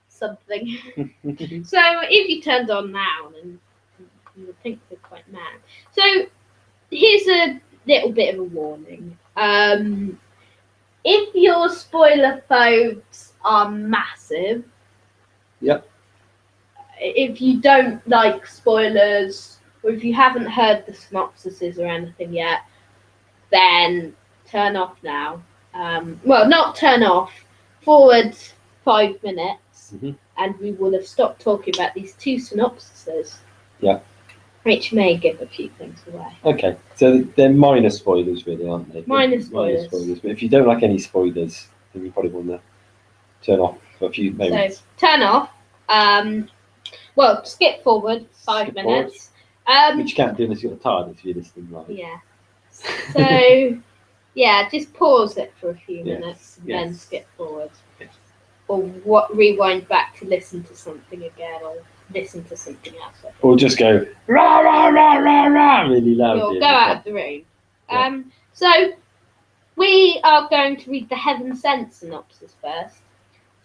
Speaker 1: something. So if you turned on now, then you would think they're quite mad. So here's a little bit of a warning. If your spoiler phobes are massive,
Speaker 2: Yep.
Speaker 1: if you don't like spoilers, or if you haven't heard the synopsises or anything yet, then turn off now. Well, not turn off, forward 5 minutes, and we will have stopped talking about these 2 synopsises.
Speaker 2: Yeah.
Speaker 1: Which may give a few things away.
Speaker 2: Okay, so they're minor spoilers, really, aren't they?
Speaker 1: Minor spoilers.
Speaker 2: But if you don't like any spoilers, then you probably want to turn off for a few moments.
Speaker 1: So turn off. Well, skip forward 5 minutes.
Speaker 2: Which you can't do unless you've got tired if you're listening live.
Speaker 1: Yeah. So yeah, just pause it for a few minutes and then skip forward.
Speaker 2: Yes.
Speaker 1: Or rewind back to listen to something again, or listen to something else.
Speaker 2: Or just go rah rah rah rah rah really loud.
Speaker 1: Or go out of the room. Yeah. So we are going to read the Heaven Sent synopsis first.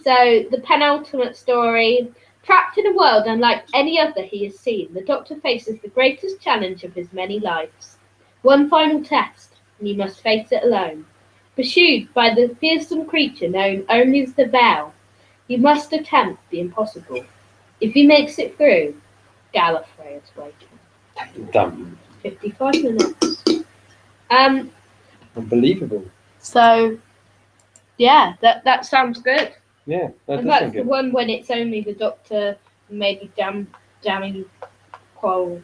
Speaker 1: So the penultimate story. Trapped in a world unlike any other he has seen, the Doctor faces the greatest challenge of his many lives. One final test, and he must face it alone. Pursued by the fearsome creature known only as the Bell, he must attempt the impossible. If he makes it through, Gallifrey is waiting.
Speaker 2: Done.
Speaker 1: 55 minutes.
Speaker 2: Unbelievable.
Speaker 1: So, yeah, that sounds good.
Speaker 2: Yeah,
Speaker 1: and that's the one when it's only the Doctor, maybe jamming Quoll.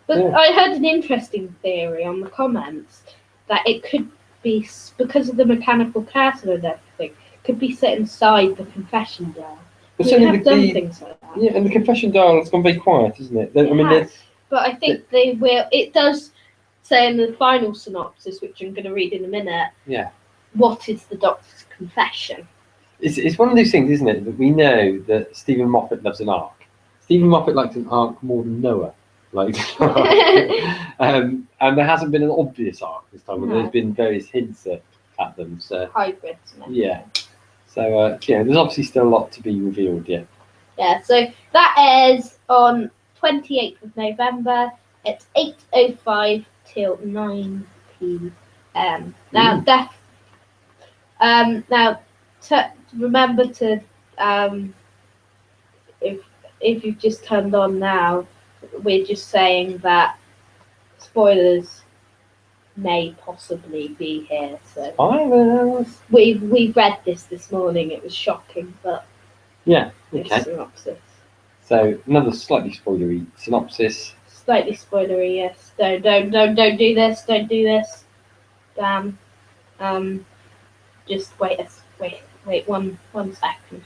Speaker 1: But I heard an interesting theory on the comments that it could be because of the mechanical castle and everything. Could be set inside the confession door,
Speaker 2: But
Speaker 1: We
Speaker 2: certainly
Speaker 1: have done things like that.
Speaker 2: yeah, and the confession dial has gone very quiet, isn't it? I mean,
Speaker 1: Has, but I think they will. It does say in the final synopsis, which I'm going to read in a minute.
Speaker 2: Yeah.
Speaker 1: What is the Doctor's confession?
Speaker 2: It's one of those things, isn't it, that we know that Stephen Moffat loves an arc. Stephen Moffat likes an arc more than Noah likes an arc. And there hasn't been an obvious arc this time, but
Speaker 1: No.
Speaker 2: there's been various hints at them. So
Speaker 1: Hybrids. And everything.
Speaker 2: yeah. So yeah, there's obviously still a lot to be revealed yet.
Speaker 1: Yeah. So that airs on 28th of November. It's 8:05 till 9 p.m. Now, remember to if you've just turned on now, we're just saying that spoilers may possibly be here. So we read this morning. It was shocking, but
Speaker 2: yeah,
Speaker 1: this
Speaker 2: okay.
Speaker 1: synopsis.
Speaker 2: So another slightly spoilery synopsis.
Speaker 1: Slightly spoilery, yes. Don't do this. Don't do this. Damn. Just wait one second.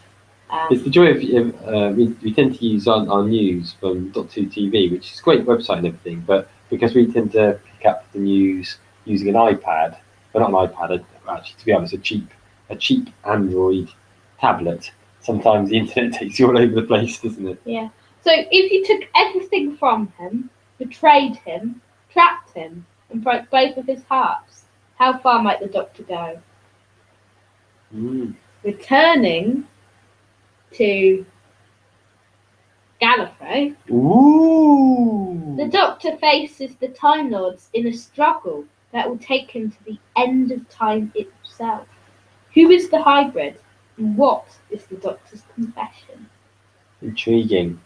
Speaker 2: It's the joy of we tend to use our news from Doctor Who TV, which is a great website and everything, but because we tend to pick up the news using an iPad, well, not an iPad, actually, to be honest, a cheap Android tablet, sometimes the internet takes you all over the place, doesn't it?
Speaker 1: Yeah. So if you took everything from him, betrayed him, trapped him, and broke both of his hearts, how far might the Doctor go? Returning to Gallifrey, the Doctor faces the Time Lords in a struggle that will take him to the end of time itself. Who is the hybrid, and what is the Doctor's confession?
Speaker 2: Intriguing.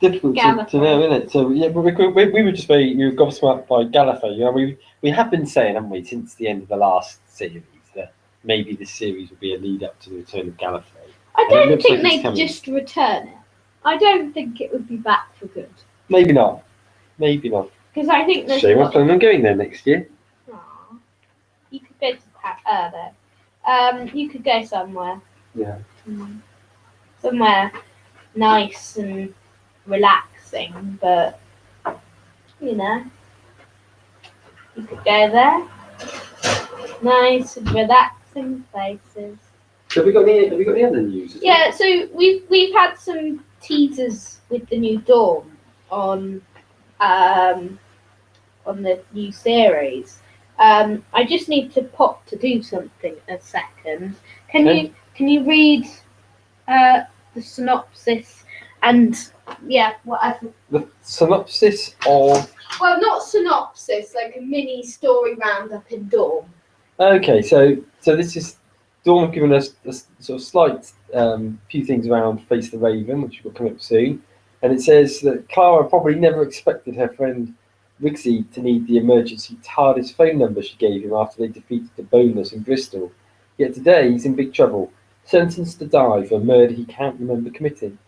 Speaker 2: Difficult to know, isn't it? So yeah, but we were just very gobsmacked by Gallifrey. You know, we have been saying, haven't we, since the end of the last series, that maybe this series will be a lead up to the return of Gallifrey.
Speaker 1: I don't think they'd just return it. I don't think it would be back for good.
Speaker 2: Maybe not.
Speaker 1: Because I think there's.
Speaker 2: So we're planning on going there next year.
Speaker 1: Aww. You could go to there. You could go somewhere.
Speaker 2: Yeah.
Speaker 1: Somewhere nice and relaxing, but you know, you could go there. Nice and relaxing places.
Speaker 2: So have we got any other news?
Speaker 1: Yeah, so we've had some teasers with the new Dawn on the new series. I just need to pop to do something a second. Can you read the synopsis and whatever?
Speaker 2: The synopsis of.
Speaker 1: Well, not synopsis, like a mini story roundup in Dawn.
Speaker 2: Okay, so this is Dawn have given us a sort of slight few things around Face the Raven, which will come up soon, and it says that Clara probably never expected her friend Rigsy to need the emergency TARDIS phone number she gave him after they defeated the Bonus in Bristol. Yet today he's in big trouble, sentenced to die for a murder he can't remember committing.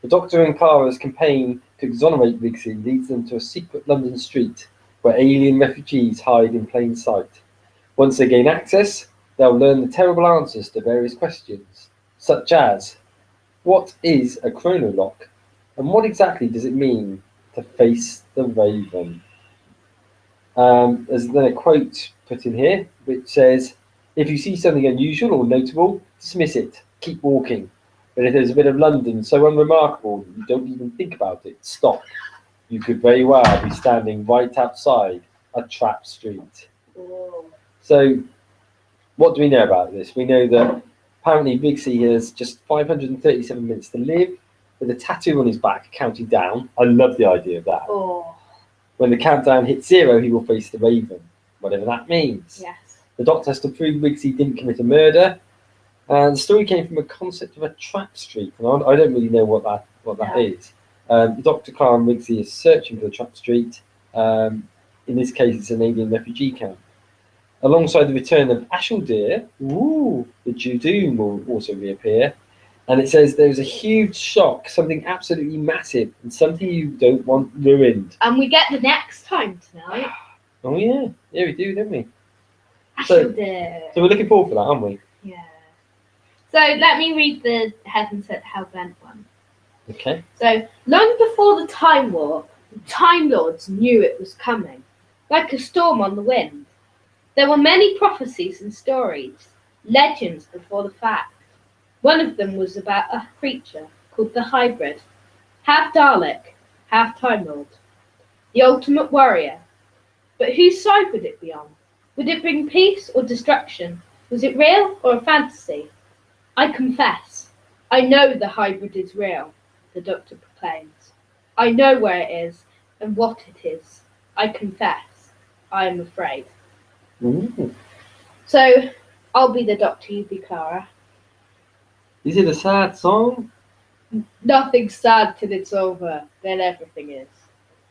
Speaker 2: The Doctor and Clara's campaign to exonerate Rigsy leads them to a secret London street where alien refugees hide in plain sight. Once they gain access, they'll learn the terrible answers to various questions, such as, what is a chronolock, and what exactly does it mean to face the Raven? There's then a quote put in here, which says, if you see something unusual or notable, dismiss it, keep walking. But if there's a bit of London so unremarkable that you don't even think about it, stop. You could very well be standing right outside a trap street. So, what do we know about this? We know that apparently Rigsy has just 537 minutes to live, with a tattoo on his back counting down. I love the idea of that. When the countdown hits 0, he will face the Raven, whatever that means.
Speaker 1: Yes.
Speaker 2: The Doctor has to prove Rigsy didn't commit a murder, and the story came from a concept of a trap street, and I don't really know what that is. The Doctor, Clara and Rigsy is searching for the trap street. In this case, it's an alien refugee camp. Alongside the return of Ashildr, the Judoon will also reappear. And it says there's a huge shock, something absolutely massive, and something you don't want ruined.
Speaker 1: And we get the next time tonight.
Speaker 2: Oh yeah, we do, don't we? So
Speaker 1: Dear.
Speaker 2: we're looking forward for that, aren't we?
Speaker 1: Yeah. So let me read the Heaven Sent Hell Bent one.
Speaker 2: Okay.
Speaker 1: So, long before the Time Warp, the Time Lords knew it was coming, like a storm on the wind. There were many prophecies and stories, legends before the fact. One of them was about a creature called the Hybrid, half Dalek, half Time Lord, the ultimate warrior. But whose side would it be on? Would it bring peace or destruction? Was it real or a fantasy? I confess, I know the Hybrid is real, the Doctor proclaims. I know where it is and what it is. I confess, I am afraid.
Speaker 2: Ooh.
Speaker 1: So, I'll be the Doctor, you be Clara.
Speaker 2: Is it a sad song?
Speaker 1: Nothing's sad till it's over, then everything is.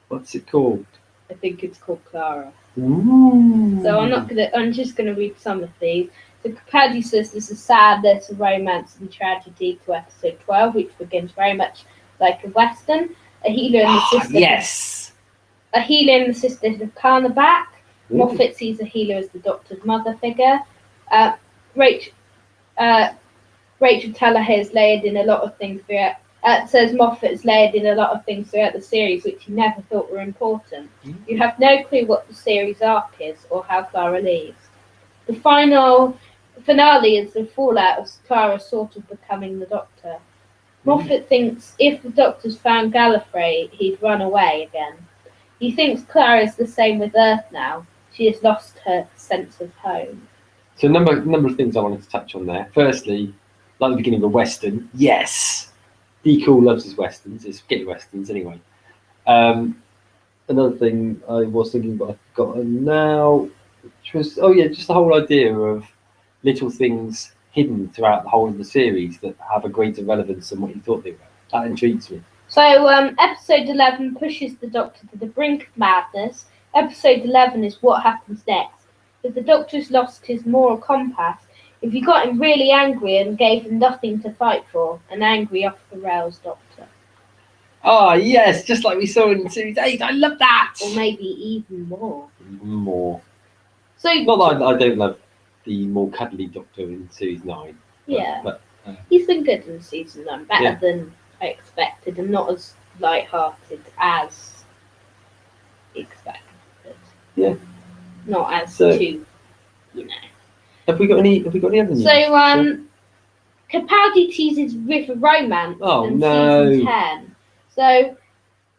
Speaker 2: What's it called?
Speaker 1: I think it's called Clara.
Speaker 2: Ooh.
Speaker 1: So I'm just gonna read some of these. So Capaldi says there's a sadness, a romance and tragedy to episode 12, which begins very much like a Western. A healer and the sister.
Speaker 2: Yes.
Speaker 1: A healer and the sister of Kana back.
Speaker 2: Ooh.
Speaker 1: Moffat sees a healer as the Doctor's mother figure. Rachel Teller has layered in a lot of things throughout. Says Moffat has layered in a lot of things throughout the series which he never thought were important. You have no clue what the series arc is or how Clara leaves. The finale is the fallout of Clara sort of becoming the Doctor. Moffat thinks if the Doctor's found Gallifrey, he'd run away again. He thinks Clara is the same with Earth now. She has lost her sense of home.
Speaker 2: So a number of things I wanted to touch on there. Firstly, like the beginning of a Western, yes. D. Cool loves his Westerns, his spaghetti Westerns anyway. Another thing I was thinking, but I've forgotten now, which was, just the whole idea of little things hidden throughout the whole of the series that have a greater relevance than what you thought they were. That intrigues me.
Speaker 1: So, episode 11 pushes the Doctor to the brink of madness. Episode 11 is what happens next. If the Doctor's lost his moral compass, if you got him really angry and gave him nothing to fight for, an angry off the rails Doctor.
Speaker 2: Ah, yes, just like we saw in Series 8. I love that!
Speaker 1: Or maybe even more.
Speaker 2: Even more.
Speaker 1: So,
Speaker 2: not that I don't love the more cuddly Doctor in Series 9.
Speaker 1: Yeah.
Speaker 2: But
Speaker 1: he's been good in season 9, better than I expected, and not as light-hearted as expected.
Speaker 2: Yeah.
Speaker 1: Not as too,
Speaker 2: Have we got any other news?
Speaker 1: So, Capaldi teases River Romance in season 10. So,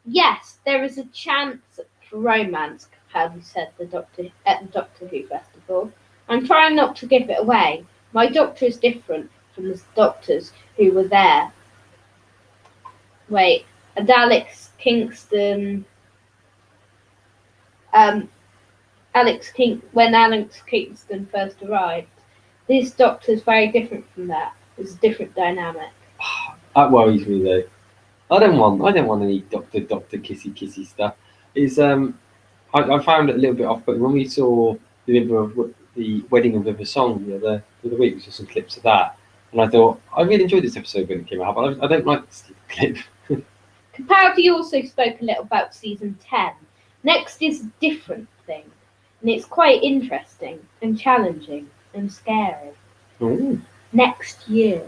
Speaker 1: yes, there is a chance for romance, Capaldi said at the Doctor Who Festival. I'm trying not to give it away. My Doctor is different from the Doctors who were there. Wait, and Alex Kingston... when Alex Kingston first arrived. This Doctor is very different from that. It's a different dynamic.
Speaker 2: That worries me though. I don't want any Doctor kissy stuff. I found it a little bit off, but when we saw the wedding of River Song the other week, we saw some clips of that, and I thought I really enjoyed this episode when it came out, but I don't like this clip.
Speaker 1: Capaldi also spoke a little about season 10. Next is a different thing, and it's quite interesting and challenging and scary.
Speaker 2: Ooh.
Speaker 1: Next year.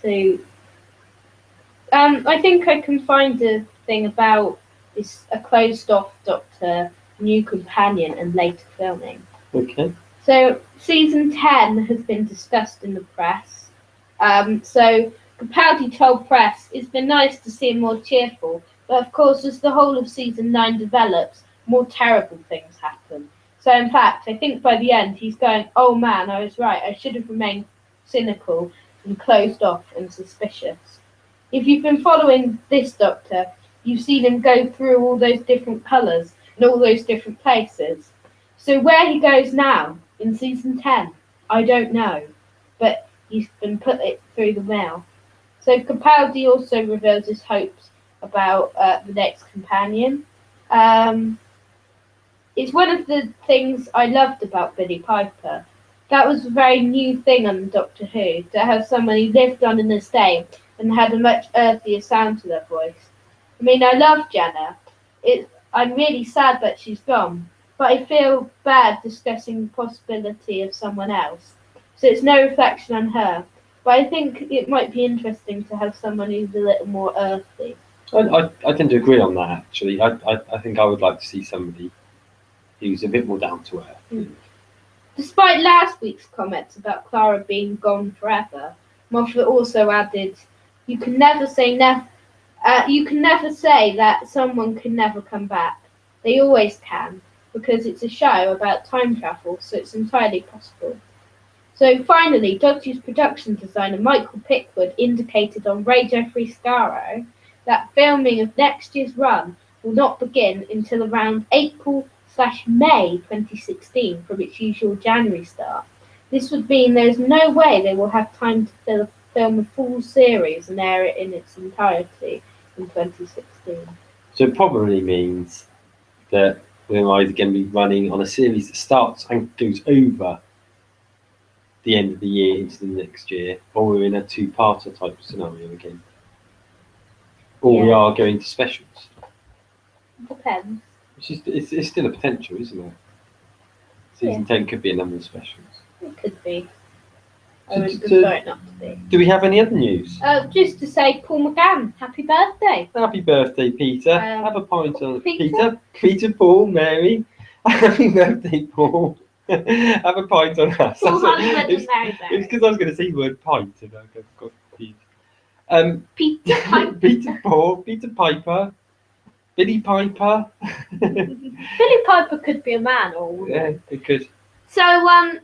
Speaker 1: So, I think I can find a thing about a closed-off Doctor, new companion, and later filming.
Speaker 2: Okay.
Speaker 1: So, season 10 has been discussed in the press. So, Capaldi told press, it's been nice to see him more cheerful, but of course, as the whole of season 9 develops, more terrible things happen. So, in fact, I think by the end, he's going, oh man, I was right, I should have remained cynical and closed off and suspicious. If you've been following this Doctor, you've seen him go through all those different colours and all those different places. So where he goes now, in season 10, I don't know, but he's been put it through the mail. So Capaldi also reveals his hopes about the next companion. It's one of the things I loved about Billie Piper. That was a very new thing on Doctor Who, to have someone who lived on an estate and had a much earthier sound to their voice. I mean, I love Jenna. I'm really sad that she's gone, but I feel bad discussing the possibility of someone else. So it's no reflection on her. But I think it might be interesting to have someone who's a little more earthy.
Speaker 2: I tend to agree on that, actually. I think I would like to see somebody who's a bit more down to earth.
Speaker 1: Despite last week's comments about Clara being gone forever, Moffat also added, "You can never say you can never say that someone can never come back. They always can, because it's a show about time travel, so it's entirely possible." So finally, Doctor Who's production designer Michael Pickwood indicated on Radio Free Skaro that filming of next year's run will not begin until around April/May 2016 from its usual January start. This would mean there is no way they will have time to film a full series and air it in its entirety in 2016.
Speaker 2: So it probably means that we're either going to be running on a series that starts and goes over the end of the year into the next year, or we're in a two-parter type scenario again. Or we are going to specials.
Speaker 1: Depends.
Speaker 2: Which is, it's still a potential, isn't it? Season 10 could be a number of specials.
Speaker 1: It could be. I would prefer it not to be.
Speaker 2: Do we have any other news?
Speaker 1: Just to say, Paul McGann, happy birthday.
Speaker 2: Happy birthday, Peter. Have a pint on
Speaker 1: Peter.
Speaker 2: Peter, Paul, Mary. Happy birthday, Paul. Have a pint on us. It's because I was going to say the word pint and I got confused.
Speaker 1: Peter Piper.
Speaker 2: Peter Paul, Peter Piper, Billy Piper.
Speaker 1: Billy Piper could be a man or a woman.
Speaker 2: Yeah, it could.
Speaker 1: So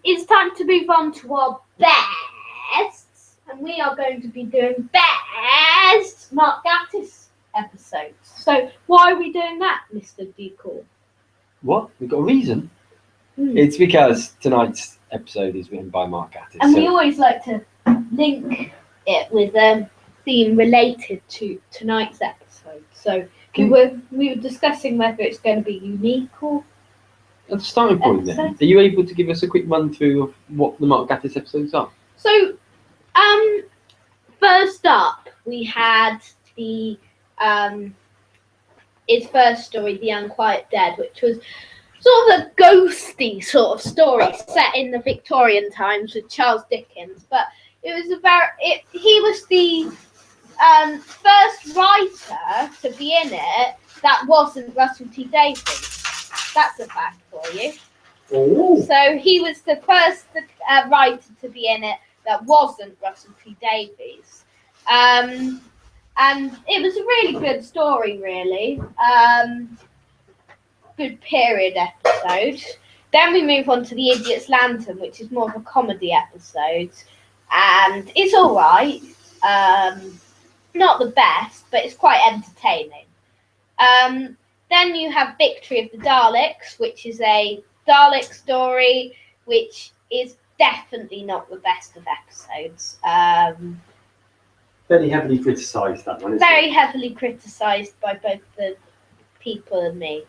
Speaker 1: it's time to move on to our bests, and we are going to be doing best Mark Gatiss episodes. So why are we doing that, Mr. Decor?
Speaker 2: What? We've got a reason. It's because tonight's episode is written by Mark Gatiss.
Speaker 1: And we always like to link it with a theme related to tonight's episode. So we were discussing whether it's going to be unique or...
Speaker 2: At the starting point then, are you able to give us a quick run through of what the Mark Gatiss episodes are?
Speaker 1: So, first up, we had the his first story, The Unquiet Dead, which was sort of a ghosty sort of story set in the Victorian times with Charles Dickens. But it was he was the first writer to be in it that wasn't Russell T Davies. That's a fact for you.
Speaker 2: Oh.
Speaker 1: So he was the first writer to be in it that wasn't Russell T Davies. And it was a really good story, really. Good period episode. Then we move on to The Idiot's Lantern, which is more of a comedy episode. And it's all right. Not the best, but it's quite entertaining. Then you have Victory of the Daleks, which is a Dalek story, which is definitely not the best of episodes.
Speaker 2: Very heavily criticised, that one, isn't
Speaker 1: Very
Speaker 2: it?
Speaker 1: heavily criticised by both the people and me.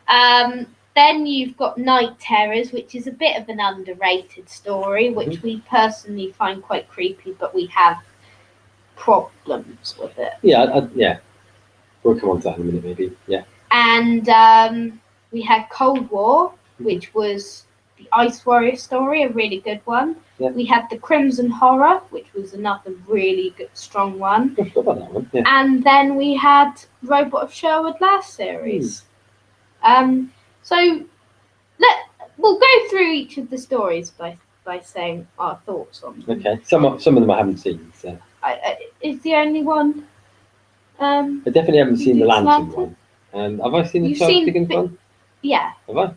Speaker 1: Then you've got Night Terrors, which is a bit of an underrated story, which we personally find quite creepy, but we have problems with it.
Speaker 2: Yeah. We'll come on to that in a minute, maybe. Yeah.
Speaker 1: And we had Cold War, which was the Ice Warrior story, a really good one.
Speaker 2: Yeah.
Speaker 1: We had The Crimson Horror, which was another really good, strong one.
Speaker 2: I forgot about that one. Yeah.
Speaker 1: And then we had Robot of Sherwood last series. So we'll go through each of the stories by saying our thoughts on them.
Speaker 2: Okay. Some of them I haven't seen. So.
Speaker 1: Is the only one?
Speaker 2: I definitely haven't seen the Lantern one. Have I seen the Charles Dickens one?
Speaker 1: Yeah.
Speaker 2: Have I?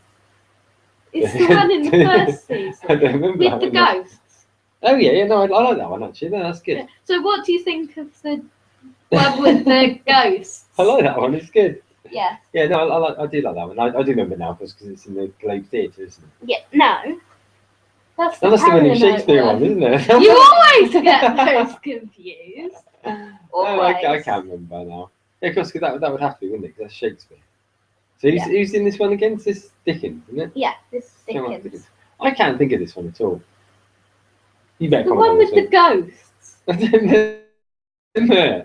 Speaker 1: It's the one in the first season.
Speaker 2: I don't remember
Speaker 1: with the ghosts.
Speaker 2: Oh yeah, no, I like that one actually. No, that's good.
Speaker 1: Yeah. So what do you think of the one with the ghosts?
Speaker 2: I like that one. It's good.
Speaker 1: Yeah.
Speaker 2: Yeah, no, I do like that one. I do remember now because it's in the Globe Theatre, isn't it?
Speaker 1: Yeah. No. That's the
Speaker 2: William Shakespeare one, isn't it?
Speaker 1: You always get those confused. Always.
Speaker 2: I can't remember now. Yeah, of course, that would have to be, wouldn't it? Because that's Shakespeare. So who's in this one again? It's this Dickens, isn't it?
Speaker 1: Yeah, this is Dickens.
Speaker 2: I can't think of this one at all. You better
Speaker 1: The one with the ghosts.
Speaker 2: The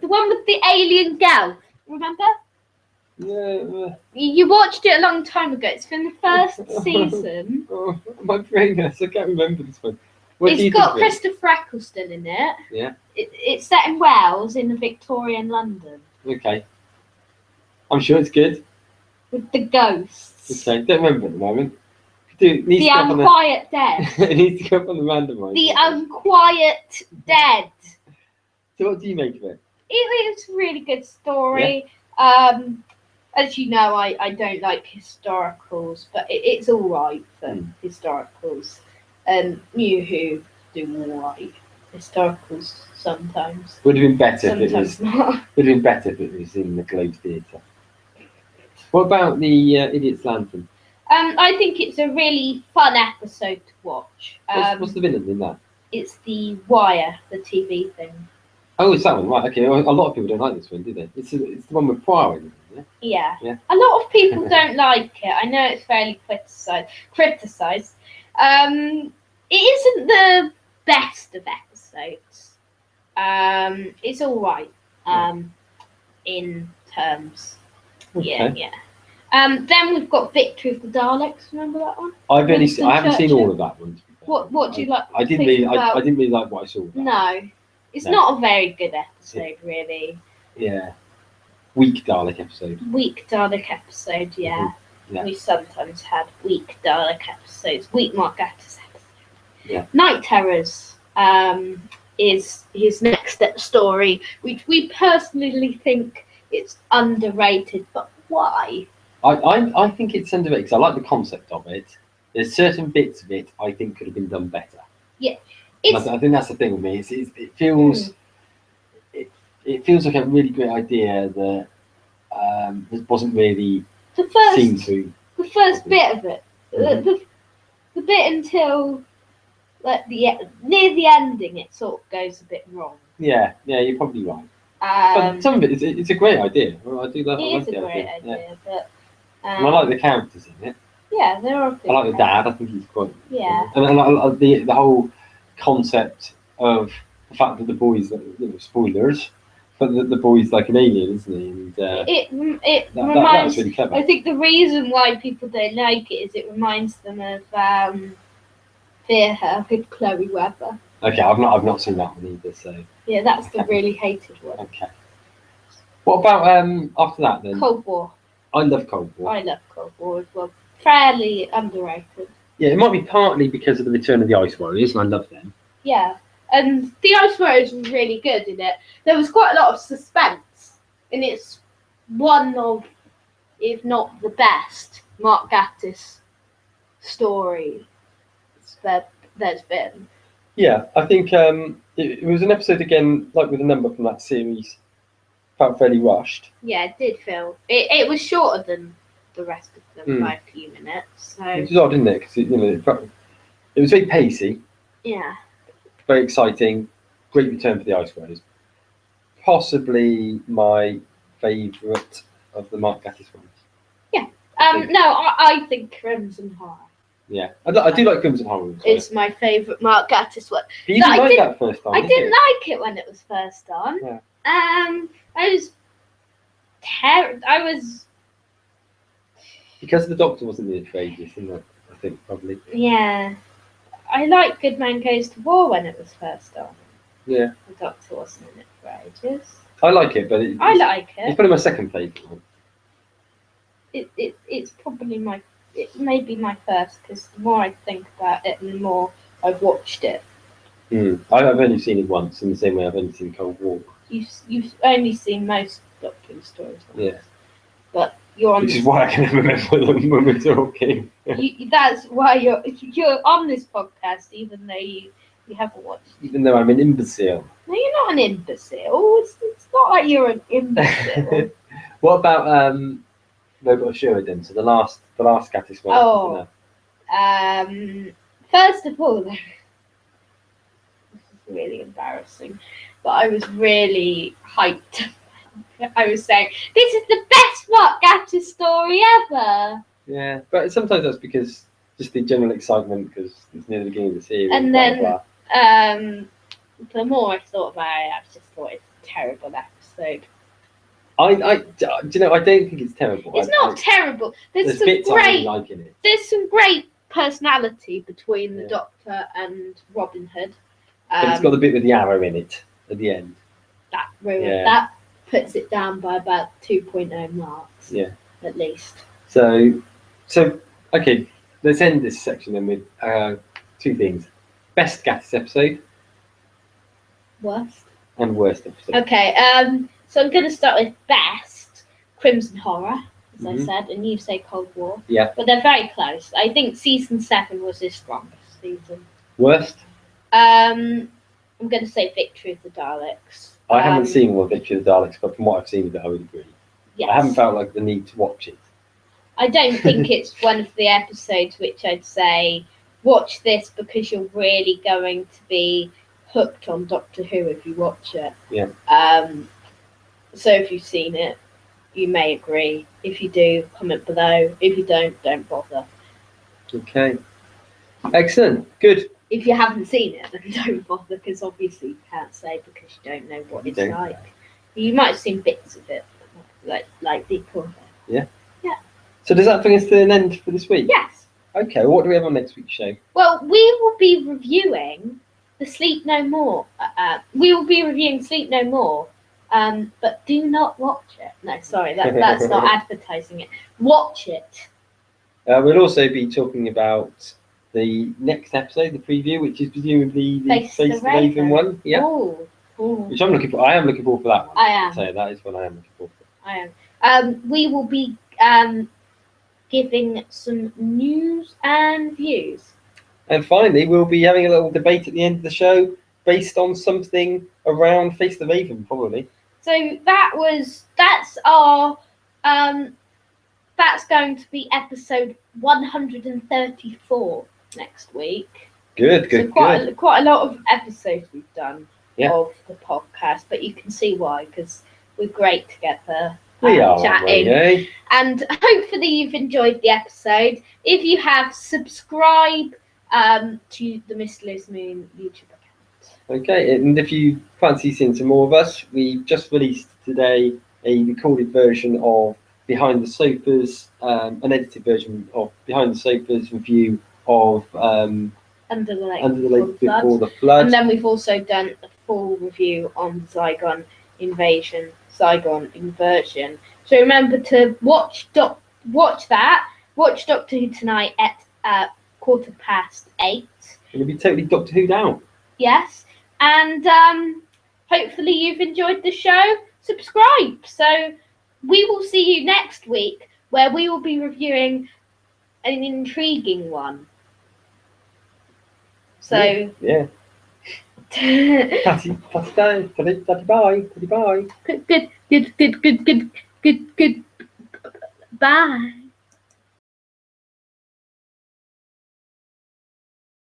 Speaker 1: one with the alien gal. Remember?
Speaker 2: Yeah.
Speaker 1: You watched it a long time ago. It's from the first season.
Speaker 2: Oh, my brain hurts. I can't remember this one. What do you
Speaker 1: It's got
Speaker 2: think of it?
Speaker 1: Christopher Eccleston in it.
Speaker 2: Yeah.
Speaker 1: It's set in Wales in the Victorian London
Speaker 2: Okay. I'm sure it's good.
Speaker 1: with the ghosts.
Speaker 2: Okay. Don't remember at the moment. Dude, needs
Speaker 1: The
Speaker 2: to go up on
Speaker 1: Unquiet Dead.
Speaker 2: it needs to go up on the randomizer.
Speaker 1: The Unquiet Dead.
Speaker 2: So what do you make of it?
Speaker 1: It's a really good story. As you know, I don't like historicals, but it's all right for historicals. New Who do all right historicals sometimes.
Speaker 2: Would have been better if it
Speaker 1: Sometimes
Speaker 2: was.
Speaker 1: not.
Speaker 2: Would have been better if it was in the Globe Theatre. What about the Idiot's Lantern?
Speaker 1: I think it's a really fun episode to watch.
Speaker 2: What's the villain in that?
Speaker 1: It's the Wire, the TV thing.
Speaker 2: Oh, it's that one, right? Okay. Well, a lot of people don't like this one, do they? It's the one with Poirot, isn't it?
Speaker 1: Yeah.
Speaker 2: Yeah.
Speaker 1: A lot of people don't like it. I know it's fairly criticised. It isn't the best of episodes. It's all right. In terms.
Speaker 2: Okay.
Speaker 1: Yeah. Then we've got Victory of the Daleks. Remember that one?
Speaker 2: I haven't
Speaker 1: Winston
Speaker 2: seen
Speaker 1: Churchill.
Speaker 2: all of that one. To be fair.
Speaker 1: What do you like?
Speaker 2: I didn't
Speaker 1: think
Speaker 2: really.
Speaker 1: about-
Speaker 2: I didn't really like what I saw. About it.
Speaker 1: No, it's
Speaker 2: No.
Speaker 1: not a very good episode, really.
Speaker 2: Yeah. Weak Dalek episode.
Speaker 1: Weak Dalek episode, yeah.
Speaker 2: Yeah.
Speaker 1: We sometimes had weak Dalek episodes. Weak Mark Gatiss episode.
Speaker 2: Yeah.
Speaker 1: Night Terrors is his next step story, which we personally think it's underrated. But why?
Speaker 2: I think it's underrated because I like the concept of it. There's certain bits of it I think could have been done better.
Speaker 1: Yeah,
Speaker 2: I think that's the thing with me. It feels it feels like a really great idea that wasn't really seen through.
Speaker 1: The first bit of it,
Speaker 2: Mhm.
Speaker 1: the bit until like near the ending, it sort of goes a bit wrong.
Speaker 2: Yeah, you're probably right. But some of it, it's a great idea. Well, I do that.
Speaker 1: It
Speaker 2: I like
Speaker 1: is a
Speaker 2: the
Speaker 1: great
Speaker 2: idea.
Speaker 1: idea, but
Speaker 2: And I like the characters in it.
Speaker 1: yeah, there are.
Speaker 2: I like the dad. I think he's quite.
Speaker 1: Yeah.
Speaker 2: And I like the whole concept of the fact that the boy's, spoilers, but the boy's like an alien, isn't he? And
Speaker 1: It
Speaker 2: that was
Speaker 1: reminds.
Speaker 2: really clever.
Speaker 1: I think the reason why people don't like it is it reminds them of Fear Her with Chloe Webber.
Speaker 2: Okay, I've not seen that one either. So
Speaker 1: Yeah, that's the really hated one.
Speaker 2: okay. What about after that then?
Speaker 1: Cold War.
Speaker 2: I love Cold War.
Speaker 1: I love Cold War as well. Fairly underrated.
Speaker 2: Yeah, it might be partly because of the return of the Ice Warriors, and I love them.
Speaker 1: Yeah, and the Ice Warriors was really good in it. There was quite a lot of suspense, and it's one of, if not the best, Mark Gatiss story there's been.
Speaker 2: Yeah, I think it was an episode again, like with a number from that series, felt fairly rushed.
Speaker 1: Yeah, it did feel. It was shorter than the rest of them by a few minutes. So
Speaker 2: Which is odd, isn't it? Because it was very pacey,
Speaker 1: yeah.
Speaker 2: very exciting, great return for the Ice Warriors. Possibly my favourite of the Mark Gatiss ones.
Speaker 1: No, I think Crimson Horror
Speaker 2: Yeah, I do like Crimson Horror.
Speaker 1: is my favourite Mark Gatiss one.
Speaker 2: But you didn't like that first time.
Speaker 1: I
Speaker 2: did
Speaker 1: didn't
Speaker 2: you?
Speaker 1: like it when it was first on.
Speaker 2: Yeah.
Speaker 1: I was I was
Speaker 2: Because the Doctor wasn't in it for ages, isn't it? I think probably.
Speaker 1: yeah. I liked Good Man Goes to War when it was first on.
Speaker 2: Yeah,
Speaker 1: The Doctor wasn't in it for ages.
Speaker 2: I like it, but
Speaker 1: I like
Speaker 2: it's
Speaker 1: it.
Speaker 2: probably my second favourite one.
Speaker 1: It's probably it may be my first because the more I think about it, the more I've watched it.
Speaker 2: I've only seen it once, in the same way I've only seen Cold War.
Speaker 1: You've only seen most Doctor Who stories.
Speaker 2: Yeah.
Speaker 1: But you're on.
Speaker 2: Which is why I can never remember them when we're talking.
Speaker 1: That's why you're on this podcast, even though you haven't watched.
Speaker 2: Even though I'm an imbecile.
Speaker 1: No, you're not an imbecile. It's not like you're an imbecile.
Speaker 2: What about Robot Sheridan? So the last Gatiss one.
Speaker 1: Oh. First of all, this is really embarrassing, but I was really hyped. I was saying, this is the best Mark Gatiss story ever.
Speaker 2: Yeah, but sometimes that's because just the general excitement because it's near the beginning of the series.
Speaker 1: And
Speaker 2: blah,
Speaker 1: then,
Speaker 2: blah, blah.
Speaker 1: the more I thought about it, I just thought it's a terrible episode.
Speaker 2: Do you know? I don't think it's terrible.
Speaker 1: It's not terrible.
Speaker 2: There's bits I really like in it.
Speaker 1: There's some great personality between the
Speaker 2: Yeah.
Speaker 1: Doctor and Robin Hood.
Speaker 2: But it's got the bit with the arrow in it at the end.
Speaker 1: That puts it down by about 2.0 marks.
Speaker 2: Yeah.
Speaker 1: At least.
Speaker 2: So okay, let's end this section then with two things: best Gatis episode
Speaker 1: Worst.
Speaker 2: and worst episode.
Speaker 1: Okay. So I'm going to start with best Crimson Horror, as I said, and you say Cold War.
Speaker 2: Yeah.
Speaker 1: But they're very close. I think season 7 was his strongest season.
Speaker 2: Worst?
Speaker 1: I'm going to say Victory of the Daleks.
Speaker 2: I haven't seen all of Victory of the Daleks, but from what I've seen of it, I would agree.
Speaker 1: Yes.
Speaker 2: I haven't felt like the need to watch it.
Speaker 1: I don't think it's one of the episodes which I'd say, watch this because you're really going to be hooked on Doctor Who if you watch it.
Speaker 2: Yeah.
Speaker 1: So if you've seen it, you may agree. If you do, comment below. If you don't bother.
Speaker 2: Okay. Excellent. Good.
Speaker 1: If you haven't seen it, then don't bother, because obviously you can't say because you don't know what it's like. You might have seen bits of it, like Deep Water.
Speaker 2: Yeah. Yeah. So does that bring us to an end for this week?
Speaker 1: Yes.
Speaker 2: Okay. Well, what do we have on next week's show?
Speaker 1: Well, we will be reviewing the Sleep No More. We will be reviewing Sleep No More. But do not watch it. No, sorry, that's not advertising it. Watch it.
Speaker 2: We'll also be talking about the next episode, the preview, which is presumably the Face the Raven one. Yeah.
Speaker 1: Ooh.
Speaker 2: Which I'm looking for. I am looking forward for that one.
Speaker 1: I am.
Speaker 2: So that is what I am looking forward for.
Speaker 1: I am. We will be giving some news and views. And
Speaker 2: finally, we'll be having a little debate at the end of the show based on something around Face the Raven, probably.
Speaker 1: So that's our that's going to be episode 134 next week.
Speaker 2: Good.
Speaker 1: So quite a lot of episodes we've done of the podcast, but you can see why, because we're great together.
Speaker 2: We are
Speaker 1: chatting, and hopefully you've enjoyed the episode. If you have, subscribe to the Miss Liz Moon YouTube account.
Speaker 2: Okay, and if you fancy seeing some more of us, we just released today a recorded version of Behind the Sofas, an edited version of Behind the Sofas review of
Speaker 1: Under the
Speaker 2: Lake Before the Flood.
Speaker 1: And then we've also done a full review on Zygon Inversion. So remember to watch that. Watch Doctor Who tonight at 8:15.
Speaker 2: And you'll be totally Doctor Who'd out.
Speaker 1: Yes, and hopefully you've enjoyed the show. Subscribe. So we will see you next week, where we will be reviewing an intriguing one. So
Speaker 2: yeah. Tatty bye.
Speaker 1: Good. Bye.